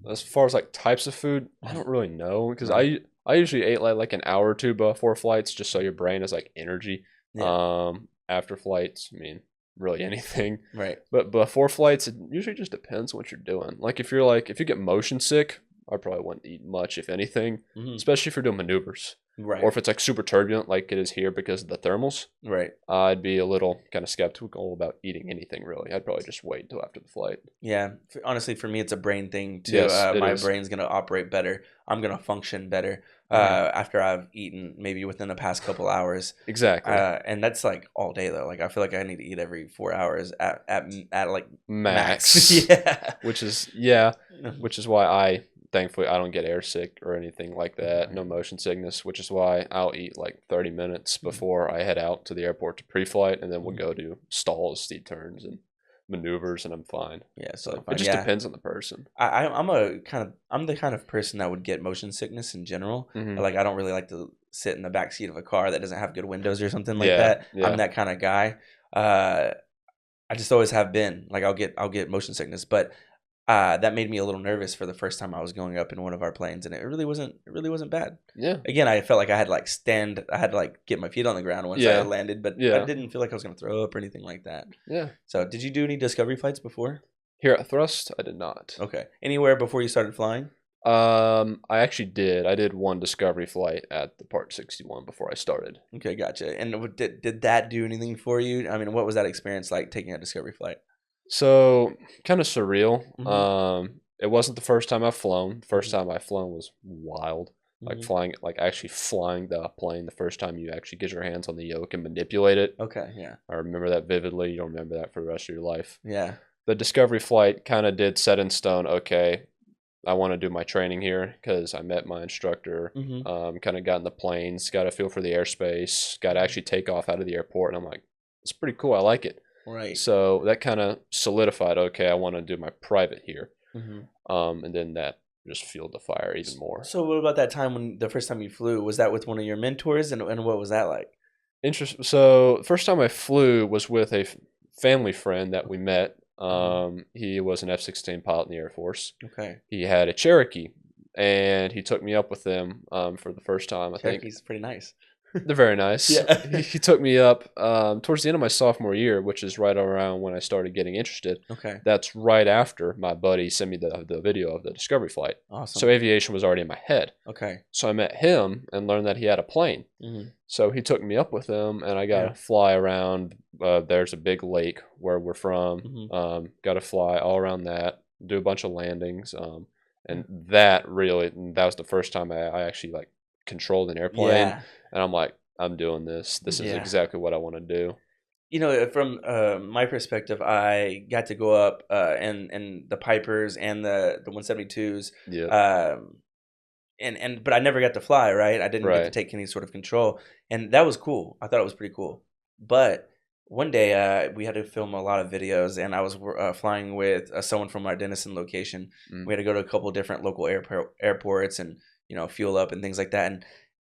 Speaker 2: as far as like types of food, I
Speaker 1: Mhm.
Speaker 2: don't really know because
Speaker 1: Right.
Speaker 2: I usually ate like an hour or two before flights just so your brain has like energy.
Speaker 1: Yeah.
Speaker 2: After flights, I mean, really anything.
Speaker 1: Right.
Speaker 2: But before flights, it usually just depends what you're doing. Like if you get motion sick, I probably wouldn't eat much, if anything,
Speaker 1: Hmm.
Speaker 2: especially if you're doing maneuvers. Or
Speaker 1: Right.
Speaker 2: if it's like super turbulent, like it is here because of the thermals,
Speaker 1: Right.
Speaker 2: I'd be a little kind of skeptical about eating anything really. I'd probably just wait until after the flight.
Speaker 1: Yeah. Honestly, for me, it's a brain thing too.
Speaker 2: Yes, it
Speaker 1: My
Speaker 2: is.
Speaker 1: brain's gonna operate better. I'm gonna function better
Speaker 2: Mhm.
Speaker 1: after I've eaten, maybe within the past couple hours.
Speaker 2: Exactly.
Speaker 1: And that's like all day though. Like I feel like I need to eat every 4 hours at like max.
Speaker 2: Max,
Speaker 1: Yeah.
Speaker 2: which is yeah, which is why I thankfully I don't get air sick or anything like that.
Speaker 1: Right.
Speaker 2: No motion sickness, which is why I'll eat like 30 minutes
Speaker 1: Mhm.
Speaker 2: before I head out to the airport to pre-flight, and then we'll
Speaker 1: Mhm.
Speaker 2: go do stalls, steep turns, and maneuvers, and I'm fine.
Speaker 1: Yeah, it's totally
Speaker 2: So it
Speaker 1: fine.
Speaker 2: just
Speaker 1: Yeah,
Speaker 2: depends on the person.
Speaker 1: I'm the kind of person that would get motion sickness in general.
Speaker 2: Hmm.
Speaker 1: Like I don't really like to sit in the back seat of a car that doesn't have good windows or something like
Speaker 2: Yeah,
Speaker 1: that. I'm
Speaker 2: yeah.
Speaker 1: that kind of guy. Uh, I just always have been. Like I'll get motion sickness, but that made me a little nervous for the first time I was going up in one of our planes, and it really wasn't bad.
Speaker 2: Yeah,
Speaker 1: Again, I felt like I had to like get my feet on the ground once I
Speaker 2: yeah,
Speaker 1: landed, but I
Speaker 2: yeah,
Speaker 1: didn't feel like I was gonna throw up or anything like that.
Speaker 2: yeah.
Speaker 1: So, did you do any discovery flights before?
Speaker 2: Here at Thrust, I did not.
Speaker 1: Okay, anywhere before you started flying?
Speaker 2: I actually did. I did one discovery flight at the Part 61 before I started.
Speaker 1: Okay, gotcha. And did that do anything for you? I mean, what was that experience like taking a discovery flight?
Speaker 2: So kind of surreal.
Speaker 1: Hmm.
Speaker 2: It wasn't the first time I've flown. The first
Speaker 1: Hmm.
Speaker 2: time I flown was wild. like
Speaker 1: Hmm.
Speaker 2: flying, like actually flying the plane the first time you actually get your hands on the yoke and manipulate it.
Speaker 1: Okay, yeah.
Speaker 2: I remember that vividly. You'll remember that for the rest of your life.
Speaker 1: Yeah.
Speaker 2: The Discovery flight kind of did set in stone. Okay, I want to do my training here because I met my instructor.
Speaker 1: Hmm.
Speaker 2: Kind of got in the planes, got a feel for the airspace, got to actually take off out of the airport, and I'm like, it's pretty cool. I like it.
Speaker 1: Right.
Speaker 2: So that kind of solidified. Okay, I want to do my private here,
Speaker 1: Hmm.
Speaker 2: and then that just fueled the fire even more.
Speaker 1: So what about that time when the first time you flew? Was that with one of your mentors, and what was that like?
Speaker 2: So first time I flew was with a family friend that we met.
Speaker 1: Hmm.
Speaker 2: He was an F-16 pilot in the Air Force.
Speaker 1: Okay.
Speaker 2: He had a Cherokee, and he took me up with him for the first time. I think
Speaker 1: Cherokee's pretty nice.
Speaker 2: they're very nice.
Speaker 1: Yeah.
Speaker 2: He took me up towards the end of my sophomore year, which is right around when I started getting interested.
Speaker 1: Okay.
Speaker 2: That's right after my buddy sent me the video of the Discovery flight. So
Speaker 1: Awesome.
Speaker 2: aviation was already in my head.
Speaker 1: Okay.
Speaker 2: So I met him and learned that he had a plane.
Speaker 1: Hmm.
Speaker 2: So he took me up with him, and I got
Speaker 1: Yeah.
Speaker 2: to fly around. There's a big lake where we're from.
Speaker 1: Hmm.
Speaker 2: Got to fly all around that, do a bunch of landings. And that was the first time I actually like controlled an airplane,
Speaker 1: Yeah.
Speaker 2: and I'm like, I'm doing this. This is
Speaker 1: Yeah.
Speaker 2: exactly what I want to do.
Speaker 1: From my perspective, I got to go up and the Pipers and the 172s,
Speaker 2: Yep.
Speaker 1: um, and but I never got to fly. Right, I didn't get to
Speaker 2: Right.
Speaker 1: take any sort of control, and that was cool. I thought it was pretty cool. But one day, we had to film a lot of videos, and I was flying with someone from our Denison location.
Speaker 2: Mm.
Speaker 1: We had to go to a couple different local airports and fuel up and things like that.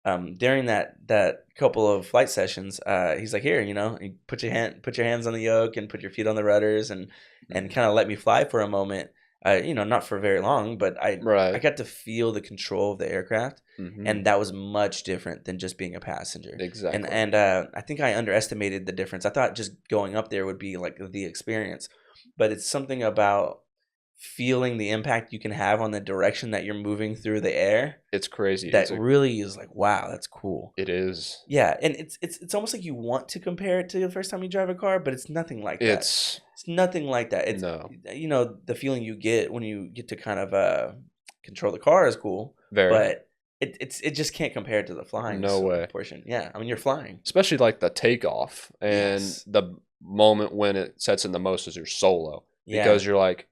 Speaker 1: And during that couple of flight sessions, he's like, "Here, you put your hands on the yoke and put your feet on the rudders and
Speaker 2: Mm.
Speaker 1: kind of let me fly for a moment. Not for very long, but I
Speaker 2: Right.
Speaker 1: got to feel the control of the aircraft,
Speaker 2: Hmm.
Speaker 1: and that was much different than just being a passenger. And
Speaker 2: Exactly.
Speaker 1: and I think I underestimated the difference. I thought just going up there would be like the experience, but it's something about feeling the impact you can have on the direction that you're moving through the air
Speaker 2: It's crazy.
Speaker 1: that really is like, wow, that's cool.
Speaker 2: It is.
Speaker 1: Yeah, and it's almost like you want to compare it to the first time you drive a car, but it's nothing like that.
Speaker 2: It's
Speaker 1: It's nothing like that. It's
Speaker 2: no,
Speaker 1: the feeling you get when you get to kind of control the car is cool,
Speaker 2: very
Speaker 1: but it just can't compare to the flying
Speaker 2: no way.
Speaker 1: portion. Yeah, I mean you're flying.
Speaker 2: Especially like the takeoff and
Speaker 1: Yes.
Speaker 2: the moment when it sets in the most is your solo,
Speaker 1: Yeah.
Speaker 2: because you're like,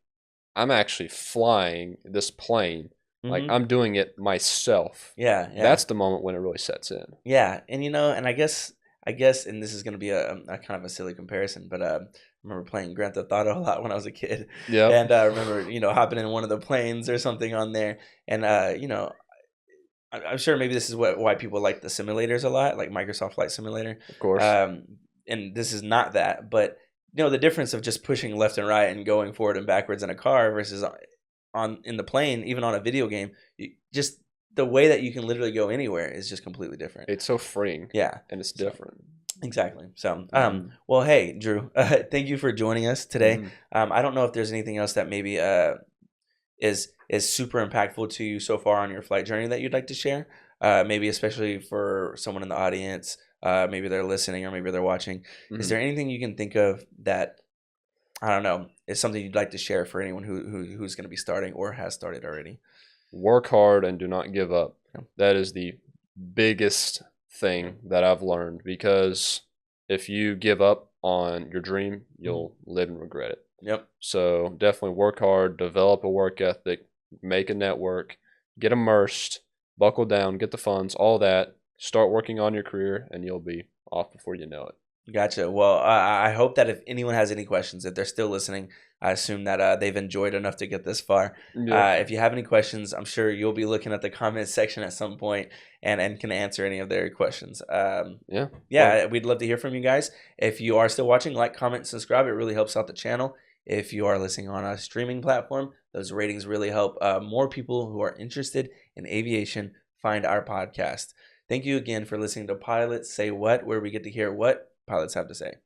Speaker 2: I'm actually flying this plane, like
Speaker 1: Mhm.
Speaker 2: I'm doing it myself.
Speaker 1: Yeah, yeah.
Speaker 2: That's the moment when it really sets in.
Speaker 1: Yeah, and and I guess, and this is gonna be a kind of a silly comparison, but I remember playing Grand Theft Auto a lot when I was a kid,
Speaker 2: Yep.
Speaker 1: and I remember hopping in one of the planes or something on there, and I'm sure maybe this is why people like the simulators a lot, like Microsoft Flight Simulator,
Speaker 2: Of course.
Speaker 1: um, and this is not that, but the difference of just pushing left and right and going forward and backwards in a car versus on in the plane, even on a video game, just the way that you can literally go anywhere is just completely different.
Speaker 2: It's so freeing
Speaker 1: Yeah.
Speaker 2: and it's
Speaker 1: So
Speaker 2: different.
Speaker 1: exactly. So
Speaker 2: Hmm.
Speaker 1: well, hey, Drew, thank you for joining us today.
Speaker 2: Hmm.
Speaker 1: I don't know if there's anything else that maybe is super impactful to you so far on your flight journey that you'd like to share. Maybe especially for someone in the audience. Maybe they're listening or maybe they're watching. Is
Speaker 2: Hmm.
Speaker 1: there anything you can think of that I don't know is something you'd like to share for anyone who's going to be starting or has started already?
Speaker 2: Work hard and do not give up.
Speaker 1: Yeah.
Speaker 2: That is the biggest thing that I've learned, because if you give up on your dream,
Speaker 1: Mhm.
Speaker 2: you'll live and regret it.
Speaker 1: Yep.
Speaker 2: So definitely work hard, develop a work ethic, make a network, get immersed, buckle down, get the funds, all that. Start working on your career, and you'll be off before you know it.
Speaker 1: Gotcha. Well, I hope that if anyone has any questions, if they're still listening, I assume that they've enjoyed enough to get this far.
Speaker 2: Yep.
Speaker 1: If you have any questions, I'm sure you'll be looking at the comments section at some point and can answer any of their questions.
Speaker 2: Yeah. Well,
Speaker 1: Yeah, we'd love to hear from you guys. If you are still watching, like, comment, subscribe. It really helps out the channel. If you are listening on a streaming platform, those ratings really help more people who are interested in aviation find our podcast. Thank you again for listening to Pilots Say What, where we get to hear what pilots have to say.